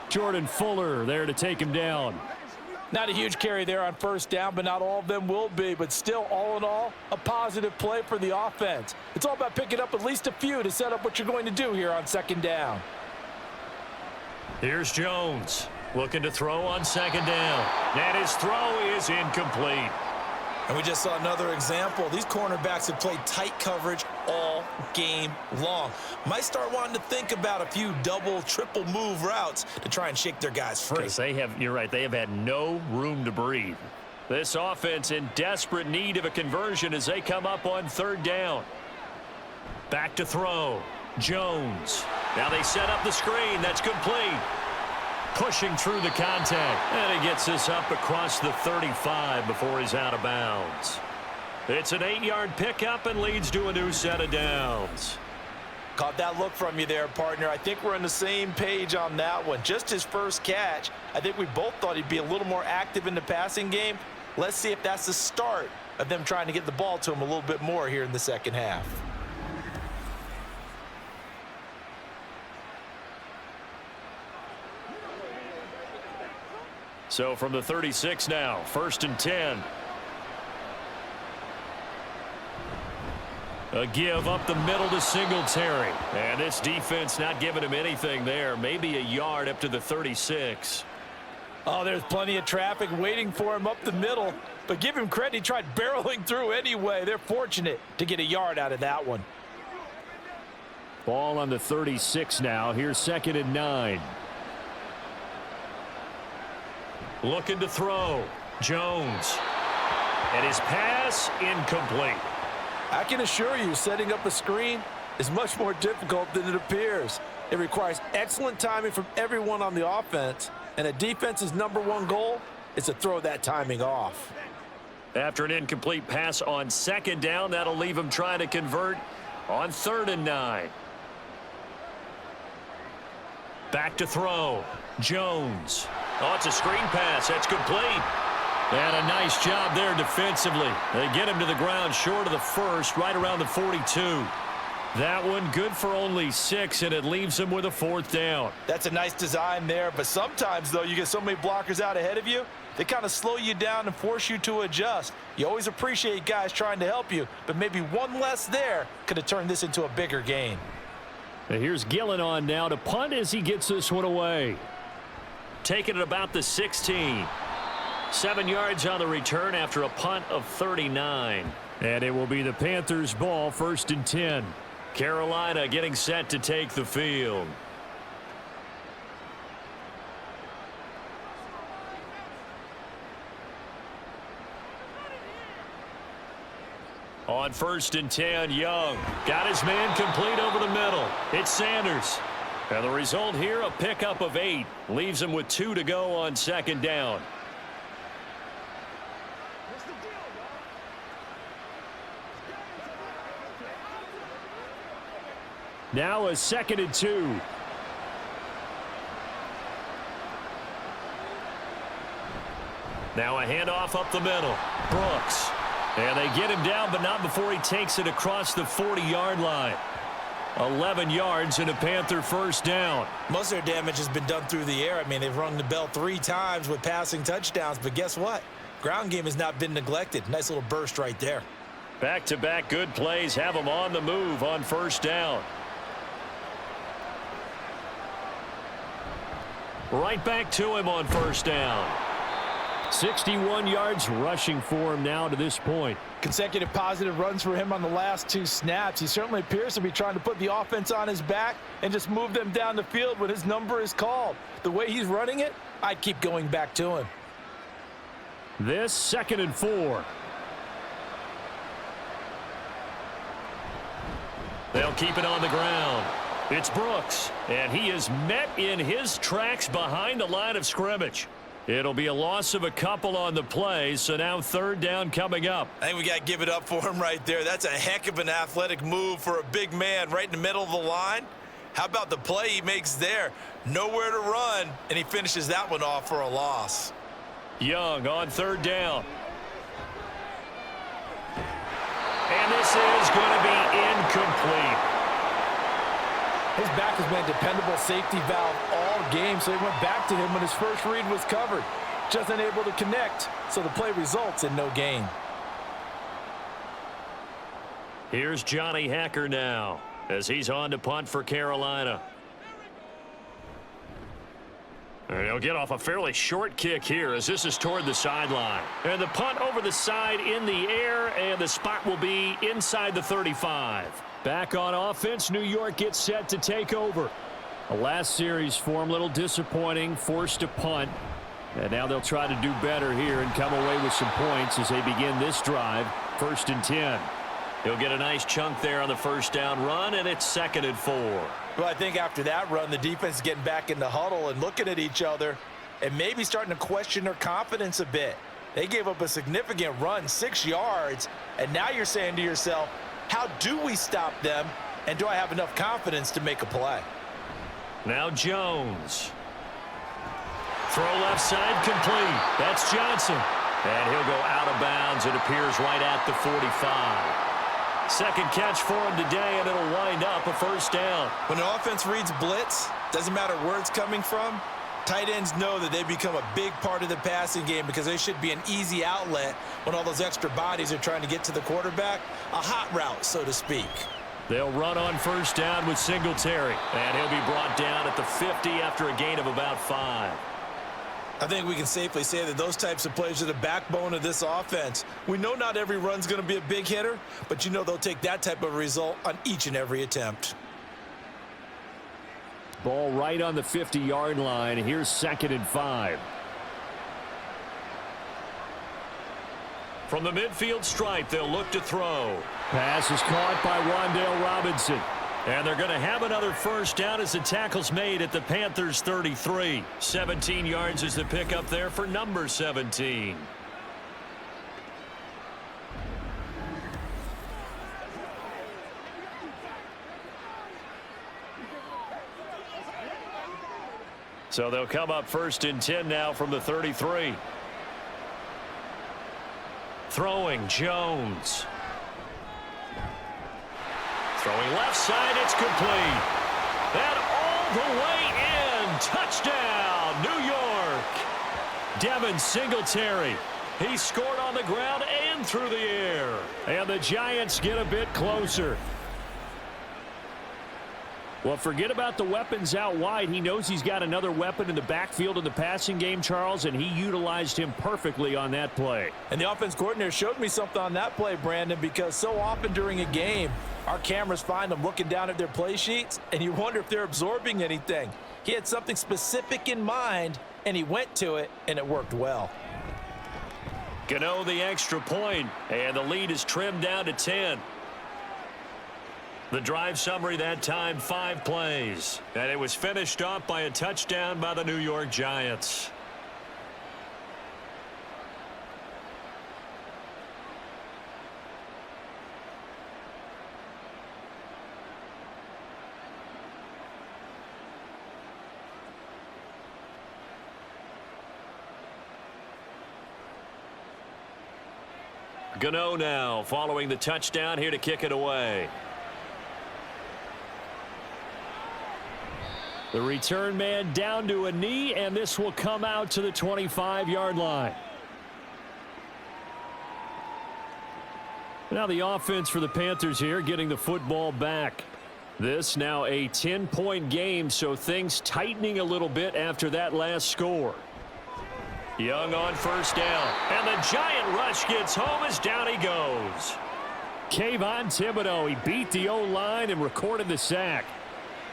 Jordan Fuller there to take him down. Not a huge carry there on 1st down, but not all of them will be. But still, all in all, a positive play for the offense. It's all about picking up at least a few to set up what you're going to do here on 2nd down. Here's Jones looking to throw on 2nd down. And his throw is incomplete. And we just saw another example. These cornerbacks have played tight coverage all game long. Might start wanting to think about a few double, triple move routes to try and shake their guys free. Because you're right, they have had no room to breathe. This offense in desperate need of a conversion as they come up on 3rd down. Back to throw. Jones. Now they set up the screen. That's complete. Pushing through the contact. And he gets this up across the 35 before he's out of bounds. It's an 8-yard pickup and leads to a new set of downs. Caught that look from you there, partner. I think we're on the same page on that one. Just his first catch. I think we both thought he'd be a little more active in the passing game. Let's see if that's the start of them trying to get the ball to him a little bit more here in the 2nd half. So from the 36 now, 1st and 10. A give up the middle to Singletary. And this defense not giving him anything there. Maybe a yard up to the 36. Oh, there's plenty of traffic waiting for him up the middle. But give him credit, he tried barreling through anyway. They're fortunate to get a yard out of that one. Ball on the 36 now. Here's 2nd and 9. Looking to throw. Jones. And his pass incomplete. I can assure you, setting up a screen is much more difficult than it appears. It requires excellent timing from everyone on the offense, and a defense's #1 goal is to throw that timing off. After an incomplete pass on 2nd down, that'll leave him trying to convert on 3rd and 9. Back to throw. Jones. Oh, it's a screen pass. That's complete. And a nice job there defensively. They get him to the ground short of the 1st, right around the 42. That one good for only 6, and it leaves him with a 4th down. That's a nice design there, but sometimes, though, you get so many blockers out ahead of you, they kind of slow you down and force you to adjust. You always appreciate guys trying to help you, but maybe one less there could have turned this into a bigger gain. And here's Gillen on now to punt as he gets this one away. Taking it about the 16. 7 yards on the return after a punt of 39. And it will be the Panthers' ball, 1st and 10. Carolina getting set to take the field. On 1st and 10, Young got his man complete over the middle. It's Sanders. And the result here, a pickup of 8. Leaves him with 2 to go on 2nd down. Now a 2nd and 2. Now a handoff up the middle. Brooks. And they get him down, but not before he takes it across the 40-yard line. 11 yards and a Panther 1st down. Most of their damage has been done through the air. I mean, they've rung the bell 3 times with passing touchdowns, but guess what? Ground game has not been neglected. Nice little burst right there. Back-to-back good plays have him on the move on 1st down. Right back to him on 1st down. 61 yards rushing for him now to this point. Consecutive positive runs for him on the last 2 snaps. He certainly appears to be trying to put the offense on his back and just move them down the field when his number is called. The way he's running it, I'd keep going back to him. This 2nd and 4. They'll keep it on the ground. It's Brooks, and he is met in his tracks behind the line of scrimmage. It'll be a loss of a couple on the play, so now 3rd down coming up. I think we got to give it up for him right there. That's a heck of an athletic move for a big man right in the middle of the line. How about the play he makes there? Nowhere to run, and he finishes that one off for a loss. Young on 3rd down. And this is going to be incomplete. His back has been a dependable safety valve all game, so he went back to him when his first read was covered. Just unable to connect, so the play results in no gain. Here's Johnny Hacker now as he's on to punt for Carolina. And he'll get off a fairly short kick here as this is toward the sideline. And the punt over the side in the air, and the spot will be inside the 35. Back on offense, New York gets set to take over. The last series for him, a little disappointing, forced to punt. And now they'll try to do better here and come away with some points as they begin this drive, 1st and 10. He'll get a nice chunk there on the 1st down run, and it's 2nd and 4. Well, I think after that run, the defense is getting back in the huddle and looking at each other and maybe starting to question their confidence a bit. They gave up a significant run, 6 yards, and now you're saying to yourself, how do we stop them, and do I have enough confidence to make a play? Now Jones. Throw left side complete. That's Johnson. And he'll go out of bounds. It appears right at the 45. 2nd catch for him today, and it'll wind up a 1st down. When an offense reads blitz, doesn't matter where it's coming from, tight ends know that they become a big part of the passing game because they should be an easy outlet when all those extra bodies are trying to get to the quarterback. A hot route, so to speak. They'll run on 1st down with Singletary. And he'll be brought down at the 50 after a gain of about 5. I think we can safely say that those types of plays are the backbone of this offense. We know not every run's going to be a big hitter, but you know they'll take that type of result on each and every attempt. Ball right on the 50-yard line. Here's 2nd and 5. From the midfield stripe, they'll look to throw. Pass is caught by Wan'Dale Robinson. And they're going to have another 1st down as the tackle's made at the Panthers' 33. 17 yards is the pickup there for number 17. So they'll come up 1st and 10 now from the 33. Throwing Jones. Throwing left side, it's complete. And all the way in. Touchdown, New York. Devin Singletary. He scored on the ground and through the air. And the Giants get a bit closer. Well, forget about the weapons out wide. He knows he's got another weapon in the backfield in the passing game, Charles, and he utilized him perfectly on that play. And the offense coordinator showed me something on that play, Brandon, because so often during a game, our cameras find them looking down at their play sheets, and you wonder if they're absorbing anything. He had something specific in mind, and he went to it, and it worked well. Gano the extra point, and the lead is trimmed down to 10. The drive summary that time, 5 plays. And it was finished off by a touchdown by the New York Giants. Gano now following the touchdown here to kick it away. The return man down to a knee, and this will come out to the 25-yard line. Now the offense for the Panthers here getting the football back. This now a 10-point game, so things tightening a little bit after that last score. Young on first down, and the giant rush gets home as down he goes. Kayvon Thibodeau, he beat the O-line and recorded the sack.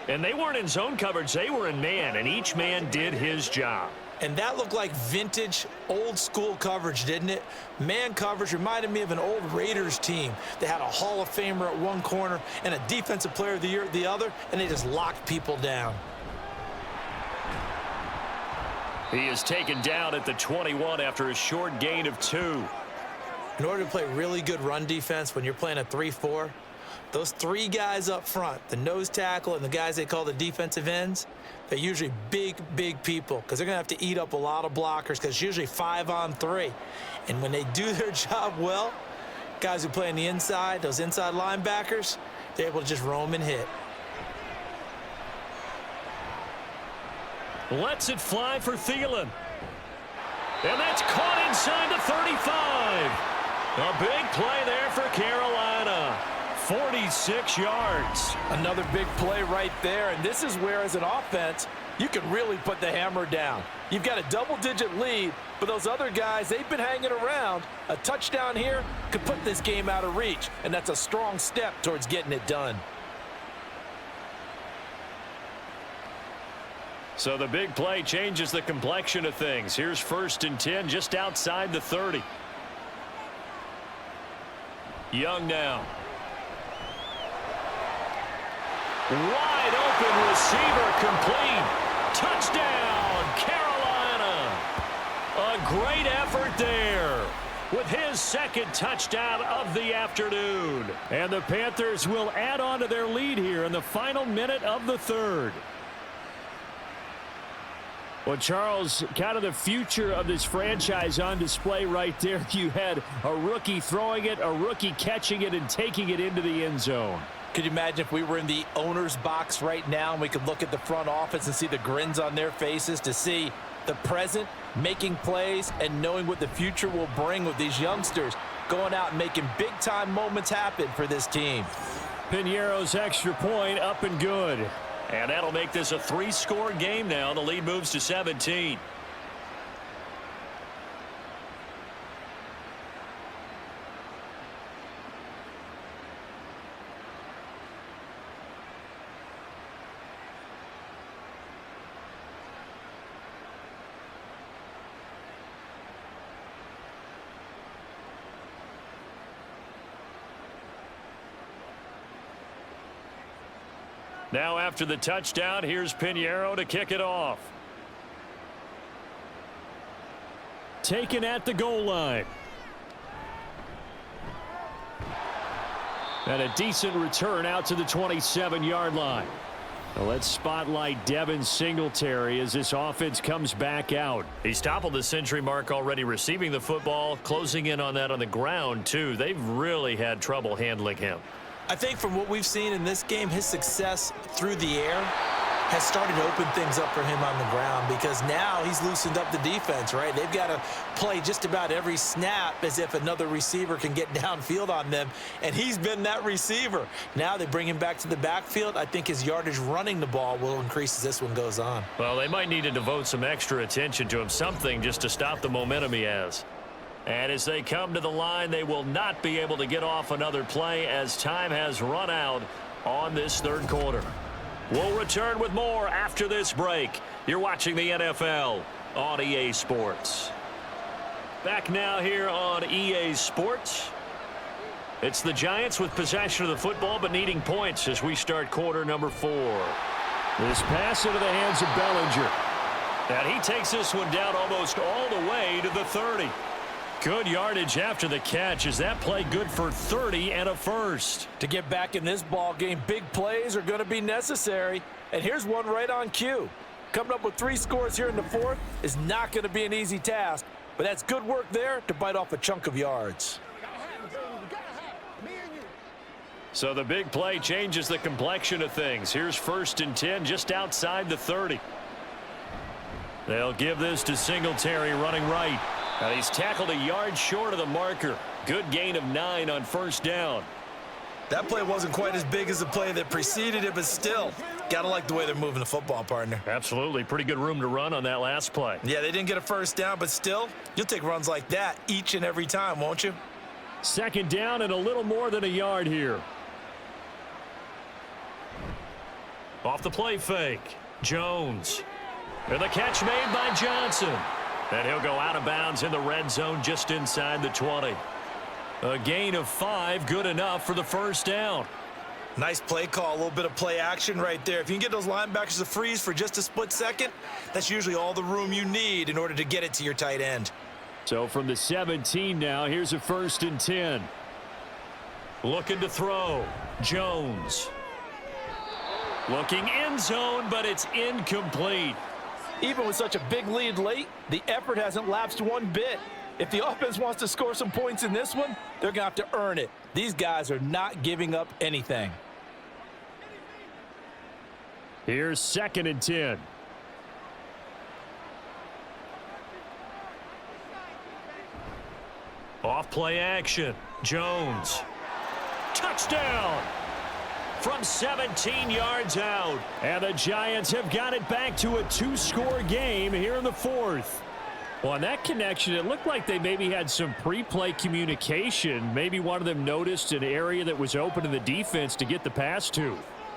And they weren't in zone coverage, they were in man, and each man did his job. And that looked like vintage, old-school coverage, didn't it? Man coverage reminded me of an old Raiders team. They had a Hall of Famer at one corner and a Defensive Player of the Year at the other, and they just locked people down. He is taken down at the 21 after a short gain of 2. In order to play really good run defense when you're playing a 3-4, those 3 guys up front, the nose tackle and the guys they call the defensive ends, they're usually big, big people because they're going to have to eat up a lot of blockers because it's usually 5-on-3. And when they do their job well, guys who play on the inside, those inside linebackers, they're able to just roam and hit. Lets it fly for Thielen. And that's caught inside the 35. A big play there for Carolina. 46 yards. Another big play right there, and this is where, as an offense, you can really put the hammer down. You've got a double-digit lead, but those other guys, they've been hanging around. A touchdown here could put this game out of reach, and that's a strong step towards getting it done. So the big play changes the complexion of things. Here's 1st and 10 just outside the 30. Young now. Wide open receiver complete. Touchdown, Carolina. A great effort there with his 2nd touchdown of the afternoon. And the Panthers will add on to their lead here in the final minute of the 3rd. Well, Charles, kind of the future of this franchise on display right there. You had a rookie throwing it, a rookie catching it, and taking it into the end zone. Could you imagine if we were in the owner's box right now and we could look at the front office and see the grins on their faces, to see the present making plays and knowing what the future will bring with these youngsters going out and making big-time moments happen for this team. Piñeiro's extra point up and good. And that'll make this a 3-score game now. The lead moves to 17. Now after the touchdown, here's Piñeiro to kick it off. Taken at the goal line. And a decent return out to the 27-yard line. Well, let's spotlight Devin Singletary as this offense comes back out. He's toppled the century mark already receiving the football, closing in on that on the ground, too. They've really had trouble handling him. I think from what we've seen in this game, his success through the air has started to open things up for him on the ground, because now he's loosened up the defense, right? They've got to play just about every snap as if another receiver can get downfield on them, and he's been that receiver. Now they bring him back to the backfield. I think his yardage running the ball will increase as this one goes on. Well, they might need to devote some extra attention to him, something just to stop the momentum he has. And as they come to the line, they will not be able to get off another play as time has run out on this third quarter. We'll return with more after this break. You're watching the NFL on EA Sports. Back now here on EA Sports. It's the Giants with possession of the football but needing points as we start quarter number 4. This pass into the hands of Bellinger. And he takes this one down almost all the way to the 30. Good yardage after the catch. Is that play good for 30 and a first? To get back in this ball game, big plays are going to be necessary. And here's one right on cue. Coming up with 3 scores here in the fourth is not going to be an easy task, but that's good work there to bite off a chunk of yards. So the big play changes the complexion of things. Here's 1st and 10 just outside the 30. They'll give this to Singletary running right. He's tackled a yard short of the marker. Good gain of 9 on 1st down. That play wasn't quite as big as the play that preceded it, but still, gotta like the way they're moving the football, partner. Absolutely. Pretty good room to run on that last play. Yeah, they didn't get a 1st down, but still, you'll take runs like that each and every time, won't you? 2nd down and a little more than a yard here. Off the play fake. Jones. And the catch made by Johnson. And he'll go out of bounds in the red zone just inside the 20. A gain of 5, good enough for the 1st down. Nice play call, a little bit of play action right there. If you can get those linebackers to freeze for just a split second, that's usually all the room you need in order to get it to your tight end. So from the 17 now, here's a 1st and 10. Looking to throw. Jones. Looking end zone, but it's incomplete. Even with such a big lead late, the effort hasn't lapsed one bit. If the offense wants to score some points in this one, they're going to have to earn it. These guys are not giving up anything. Here's 2nd and 10. Off play action. Jones. Touchdown! From 17 yards out. And the Giants have got it back to a 2-score game here in the 4th. Well, on that connection, it looked like they maybe had some pre-play communication. Maybe one of them noticed an area that was open in the defense to get the pass to.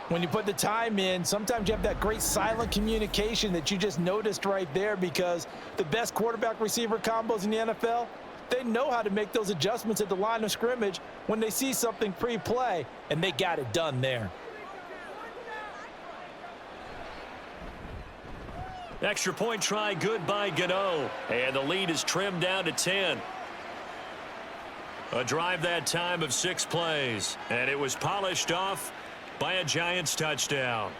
When you put the time in, sometimes you have that great silent communication that you just noticed right there, because the best quarterback-receiver combos in the NFL, they know how to make those adjustments at the line of scrimmage when they see something pre-play, and they got it done there. Extra point try good by Gano. And the lead is trimmed down to 10. A drive that time of 6 plays. And it was polished off by a Giants touchdown.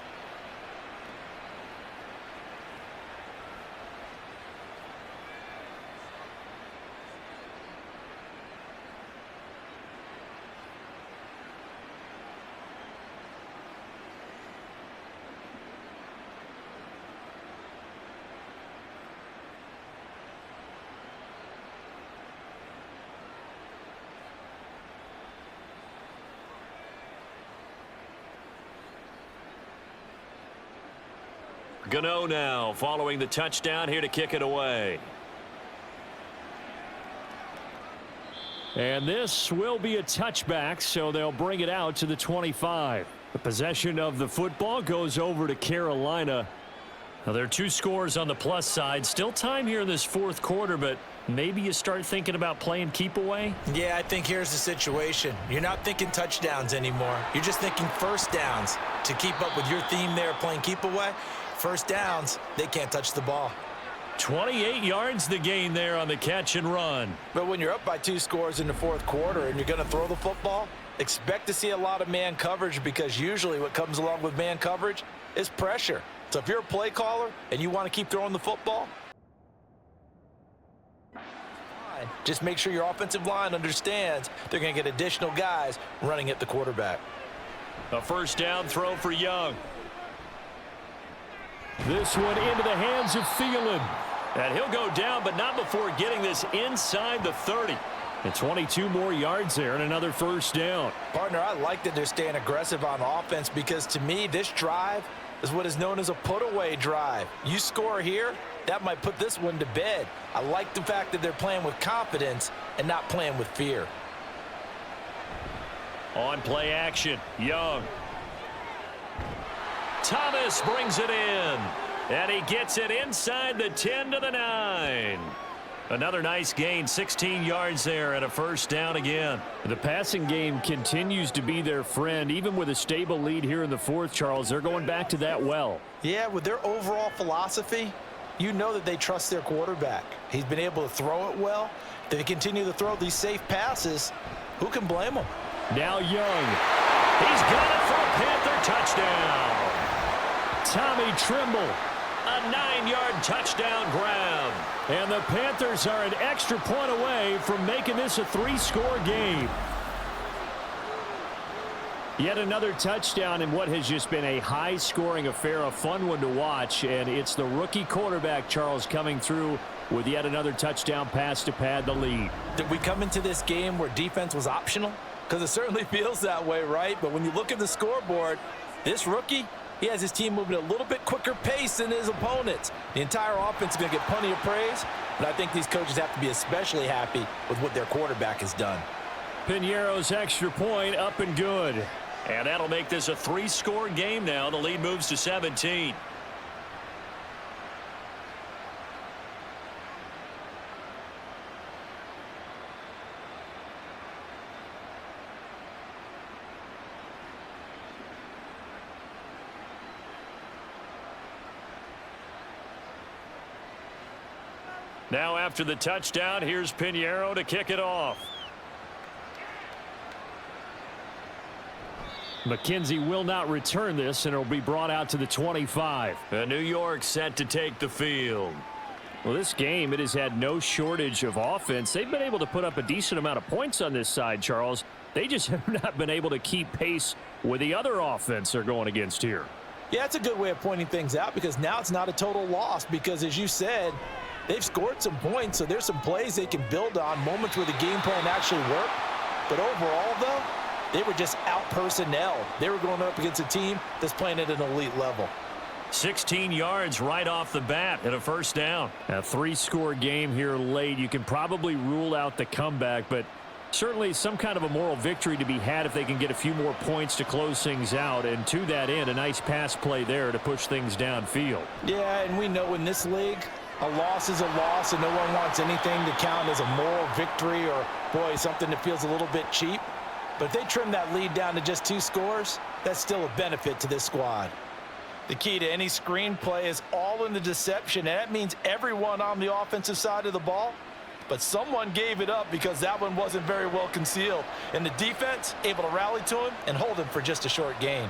Gano now following the touchdown here to kick it away. And this will be a touchback, so they'll bring it out to the 25. The possession of the football goes over to Carolina. Now, there are 2 scores on the plus side. Still time here in this 4th quarter, but maybe you start thinking about playing keep away? Yeah, I think here's the situation. You're not thinking touchdowns anymore. You're just thinking 1st downs. To keep up with your theme there, playing keep away, 1st downs, they can't touch the ball. 28 yards the gain there on the catch and run. But when you're up by 2 scores in the 4th quarter and you're going to throw the football, expect to see a lot of man coverage, because usually what comes along with man coverage is pressure. So if you're a play caller and you want to keep throwing the football, Just make sure your offensive line understands they're going to get additional guys running at the quarterback. A first down throw for Young. This one into the hands of Thielen. And he'll go down, but not before getting this inside the 30. And 22 more yards there and another first down. Partner, I like that they're staying aggressive on offense because to me, this drive is what is known as a put-away drive. You score here, that might put this one to bed. I like the fact that they're playing with confidence and not playing with fear. On play action, Young. Thomas brings it in. And he gets it inside the 10 to the 9. Another nice gain, 16 yards there and a first down again. The passing game continues to be their friend. Even with a stable lead here in the fourth, Charles, they're going back to that well. Yeah, with their overall philosophy, you know that they trust their quarterback. He's been able to throw it well. If they continue to throw these safe passes, who can blame them? Now Young. He's got it for a Panther touchdown. Tommy Trimble. A 9-yard touchdown grab. And the Panthers are an extra point away from making this a 3-score game. Yet another touchdown in what has just been a high-scoring affair, a fun one to watch. And it's the rookie quarterback, Charles, coming through with yet another touchdown pass to pad the lead. Did we come into this game where defense was optional? Because it certainly feels that way, right? But when you look at the scoreboard, this rookie, he has his team moving at a little bit quicker pace than his opponents. The entire offense is going to get plenty of praise, but I think these coaches have to be especially happy with what their quarterback has done. Piñeiro's extra point up and good. And that'll make this a 3-score game now. The lead moves to 17. Now after the touchdown, here's Piñeiro to kick it off. McKenzie will not return this, and it'll be brought out to the 25. And New York set to take the field. Well, this game, it has had no shortage of offense. They've been able to put up a decent amount of points on this side, Charles. They just have not been able to keep pace with the other offense they're going against here. Yeah, it's a good way of pointing things out because now it's not a total loss because, as you said, they've scored some points, so there's some plays they can build on, moments where the game plan actually worked. But overall, though, they were just out-personnel. They were going up against a team that's playing at an elite level. 16 yards right off the bat and a first down. A 3-score game here late. You can probably rule out the comeback, but certainly some kind of a moral victory to be had if they can get a few more points to close things out. And to that end, a nice pass play there to push things downfield. Yeah, and we know in this league, a loss is a loss, and no one wants anything to count as a moral victory or, boy, something that feels a little bit cheap. But if they trim that lead down to just 2 scores, that's still a benefit to this squad. The key to any screen play is all in the deception, and that means everyone on the offensive side of the ball. But someone gave it up because that one wasn't very well concealed. And the defense able to rally to him and hold him for just a short gain.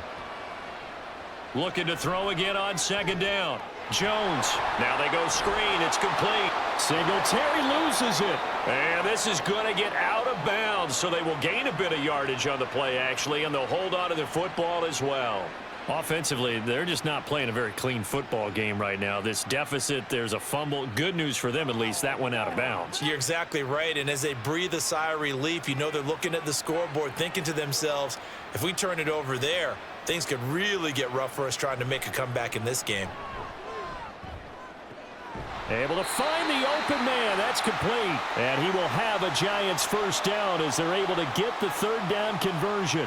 Looking to throw again on second down. Jones. Now they go screen. It's complete. Singletary loses it. And this is going to get out of bounds, so they will gain a bit of yardage on the play, actually, and they'll hold on to the football as well. Offensively, they're just not playing a very clean football game right now. This deficit, there's a fumble. Good news for them, at least. That went out of bounds. You're exactly right, and as they breathe a sigh of relief, you know they're looking at the scoreboard, thinking to themselves, if we turn it over there, things could really get rough for us trying to make a comeback in this game. Able to find the open man. That's complete. And he will have a Giants first down as they're able to get the third down conversion.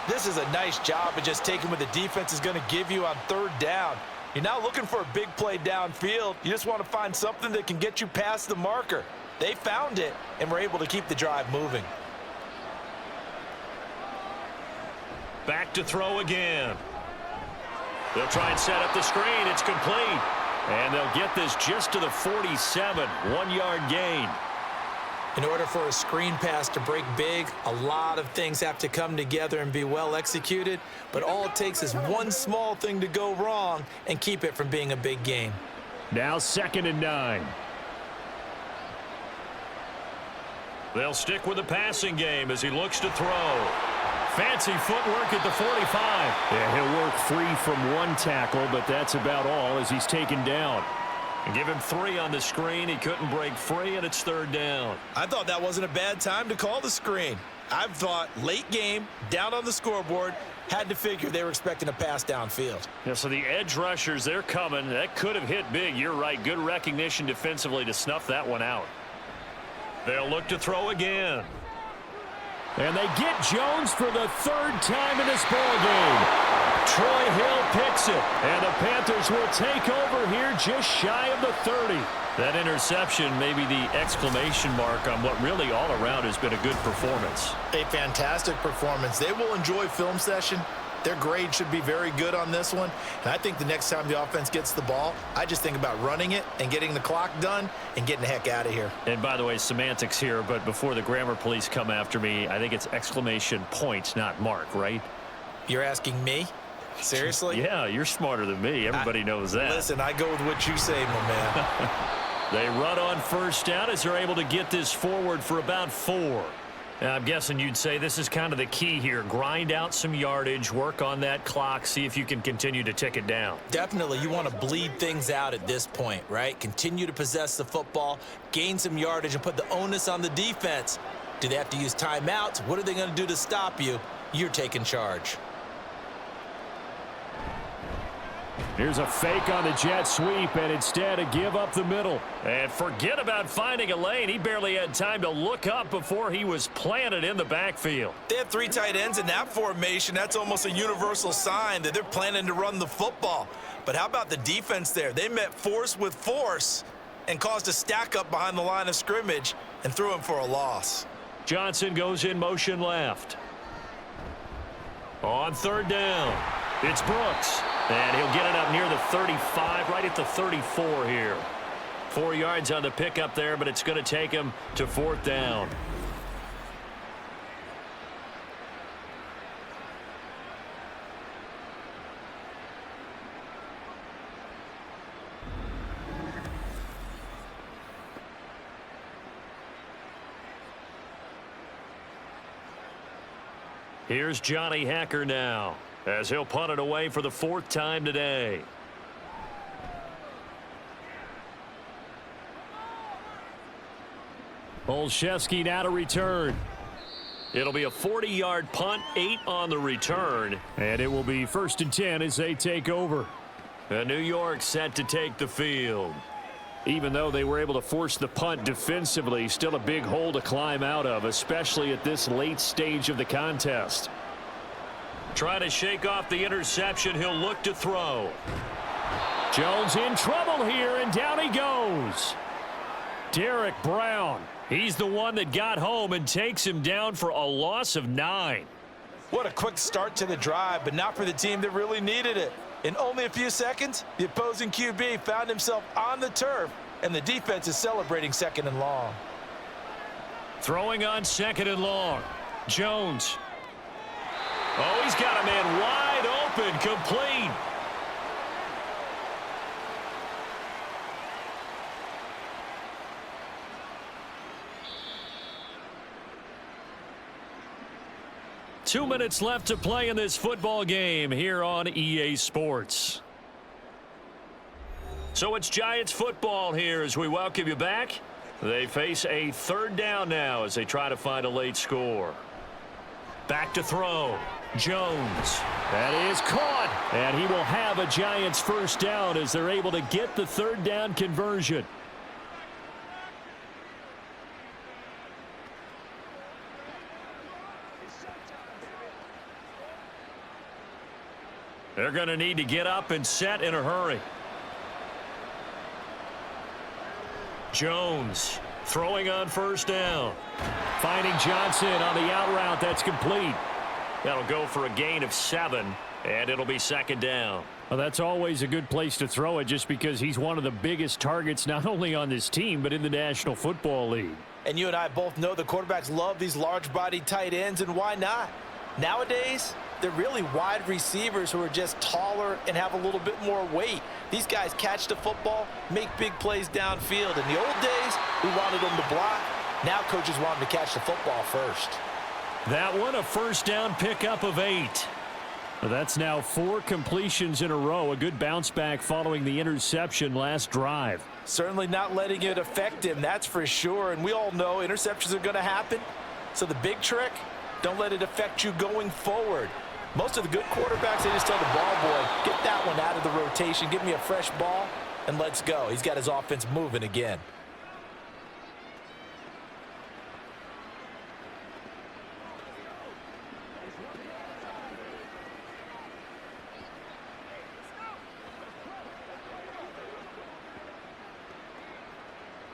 This is a nice job of just taking what the defense is going to give you on third down. You're not looking for a big play downfield. You just want to find something that can get you past the marker. They found it and were able to keep the drive moving. Back to throw again. They'll try and set up the screen. It's complete. And they'll get this just to the 47. 1-yard gain. In order for a screen pass to break big, a lot of things have to come together and be well executed. But all it takes is one small thing to go wrong and keep it from being a big gain. Now 2nd and 9. They'll stick with the passing game as he looks to throw. Fancy footwork at the 45. Yeah, he'll work free from one tackle, but that's about all as he's taken down. And give him 3 on the screen. He couldn't break free, and it's 3rd down. I thought that wasn't a bad time to call the screen. I've thought late game, down on the scoreboard, had to figure they were expecting a pass downfield. Yeah, so the edge rushers, they're coming. That could have hit big. You're right. Good recognition defensively to snuff that one out. They'll look to throw again. And they get Jones for the 3rd time in this ball game. Troy Hill picks it, and the Panthers will take over here just shy of the 30. That interception may be the exclamation mark on what really all around has been a good performance. A fantastic performance. They will enjoy film session. Their grade should be very good on this one. And I think the next time the offense gets the ball, I just think about running it and getting the clock done and getting the heck out of here. And by the way, semantics here, but before the grammar police come after me, I think it's exclamation point, not mark, right? You're asking me? Seriously? Yeah, you're smarter than me. Everybody knows that. Listen, I go with what you say, my man. They run on 1st down as they're able to get this forward for about 4. Now, I'm guessing you'd say this is kind of the key here. Grind out some yardage, work on that clock, see if you can continue to tick it down. Definitely, you want to bleed things out at this point, right? Continue to possess the football, gain some yardage, and put the onus on the defense. Do they have to use timeouts? What are they going to do to stop you? You're taking charge. Here's a fake on the jet sweep, and instead a give up the middle. And forget about finding a lane. He barely had time to look up before he was planted in the backfield. They have 3 tight ends in that formation. That's almost a universal sign that they're planning to run the football. But how about the defense there? They met force with force and caused a stack up behind the line of scrimmage and threw him for a loss. Johnson goes in motion left. On 3rd down, it's Brooks. And he'll get it up near the 35, right at the 34 here. 4 yards on the pickup there, but it's going to take him to 4th down. Here's Johnny Hacker now, as he'll punt it away for the 4th time today. Olszewski now to return. It'll be a 40-yard punt, 8 on the return. And it will be 1st and 10 as they take over. And New York set to take the field. Even though they were able to force the punt defensively, still a big hole to climb out of, especially at this late stage of the contest. Trying to shake off the interception. He'll look to throw. Jones in trouble here, and down he goes. Derek Brown. He's the one that got home and takes him down for a loss of 9. What a quick start to the drive, but not for the team that really needed it. In only a few seconds, the opposing QB found himself on the turf, and the defense is celebrating 2nd and long. Throwing on 2nd and long. Jones. Oh, he's got a man wide open, complete. Two minutes left to play in this football game here on EA Sports. So it's Giants football here as we welcome you back. They face a 3rd down now as they try to find a late score. Back to throw. Jones. That is caught. And he will have a Giants 1st down as they're able to get the 3rd down conversion. They're going to need to get up and set in a hurry. Jones throwing on 1st down. Finding Johnson on the out route. That's complete. That'll go for a gain of 7, and it'll be 2nd down. Well, that's always a good place to throw it just because he's one of the biggest targets not only on this team but in the National Football League. And you and I both know the quarterbacks love these large-bodied tight ends, and why not? Nowadays, they're really wide receivers who are just taller and have a little bit more weight. These guys catch the football, make big plays downfield. In the old days, we wanted them to block. Now coaches want him to catch the football first. That one, a first down pickup of 8. That's now 4 completions in a row. A good bounce back following the interception last drive. Certainly not letting it affect him, that's for sure. And we all know interceptions are going to happen. So the big trick, don't let it affect you going forward. Most of the good quarterbacks, they just tell the ball boy, get that one out of the rotation, give me a fresh ball, and let's go. He's got his offense moving again.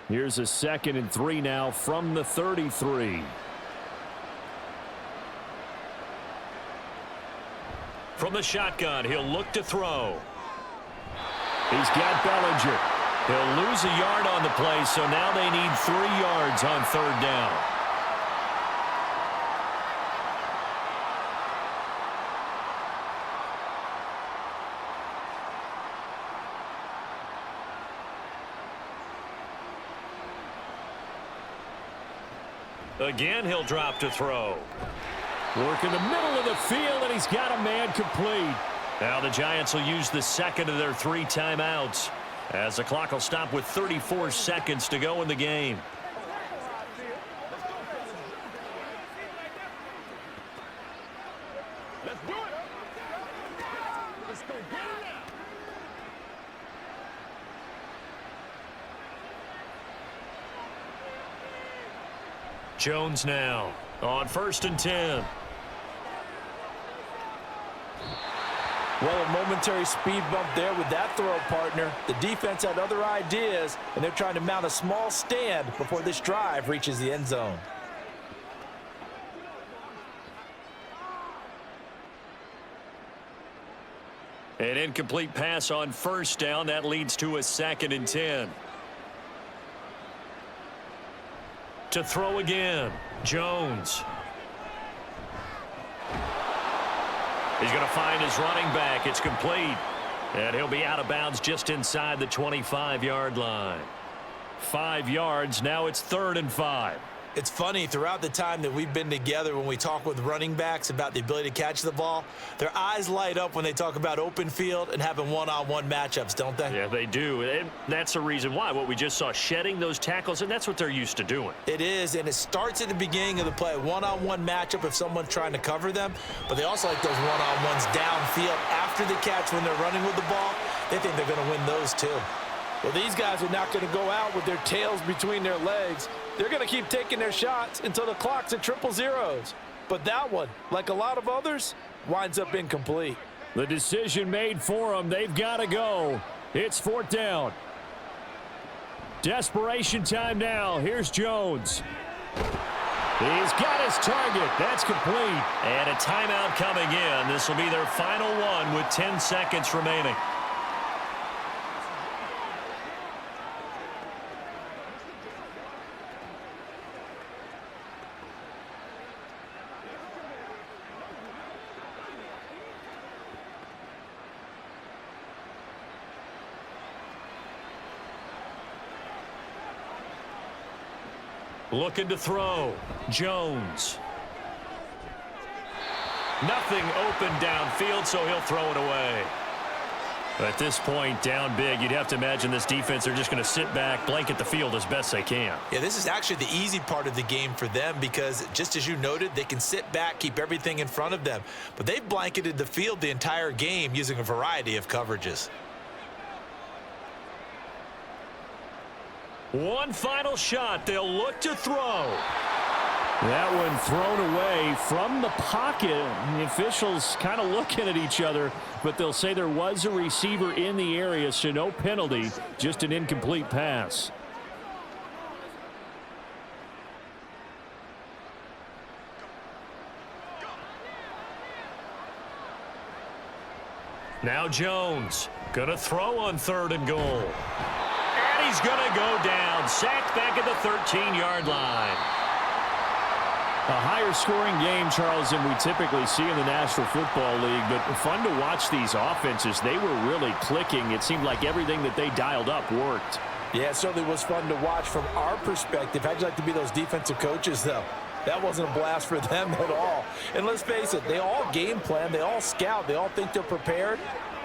Here's a 2nd and 3 now from the 33. From the shotgun, he'll look to throw. He's got Bellinger. He'll lose a yard on the play, so now they need 3 yards on 3rd down. Again, he'll drop to throw. Work in the middle of the field, and he's got a man complete. Now the Giants will use the 2nd of their 3 timeouts, as the clock will stop with 34 seconds to go in the game. Jones now on 1st and 10. Well, a momentary speed bump there with that throw, partner. The defense had other ideas, and they're trying to mount a small stand before this drive reaches the end zone. An incomplete pass on 1st down. That leads to a 2nd and 10. To throw again, Jones. He's going to find his running back. It's complete. And he'll be out of bounds just inside the 25-yard line. 5 yards. Now it's 3rd and 5. It's funny, throughout the time that we've been together, when we talk with running backs about the ability to catch the ball, their eyes light up when they talk about open field and having one-on-one matchups, don't they? Yeah, they do. And that's the reason why. What we just saw, shedding those tackles, and that's what they're used to doing. It is, and it starts at the beginning of the play. One-on-one matchup if someone's trying to cover them, but they also like those one-on-ones downfield after the catch when they're running with the ball. They think they're going to win those too. Well, these guys are not going to go out with their tails between their legs. They're going to keep taking their shots until the clock's at 000. But that one, like a lot of others, winds up incomplete. The decision made for them. They've got to go. It's 4th down. Desperation time now. Here's Jones. He's got his target. That's complete. And a timeout coming in. This will be their final one with 10 seconds remaining. Looking to throw. Jones. Nothing open downfield, so he'll throw it away. At this point, down big, you'd have to imagine this defense are just going to sit back, blanket the field as best they can. Yeah, this is actually the easy part of the game for them because, just as you noted, they can sit back, keep everything in front of them. But they've blanketed the field the entire game using a variety of coverages. One final shot. They'll look to throw. That one thrown away from the pocket. The officials kind of looking at each other, but they'll say there was a receiver in the area, so no penalty, just an incomplete pass. Now Jones gonna throw on 3rd and goal. And he's gonna go down, sacked back at the 13-yard line. A higher scoring game, Charles, than we typically see in the National Football League, but fun to watch these offenses. They were really clicking. It seemed like everything that they dialed up worked. Yeah, it certainly was fun to watch from our perspective. How'd you like to be those defensive coaches, though? That wasn't a blast for them at all. And let's face it, they all game plan, they all scout, they all think they're prepared.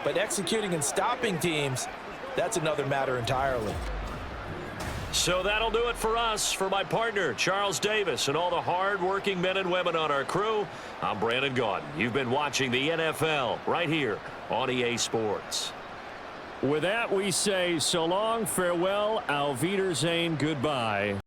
But executing and stopping teams, that's another matter entirely. So that'll do it for us. For my partner, Charles Davis, and all the hard-working men and women on our crew, I'm Brandon Gaudin. You've been watching the NFL right here on EA Sports. With that, we say so long, farewell, auf Wiedersehen, goodbye.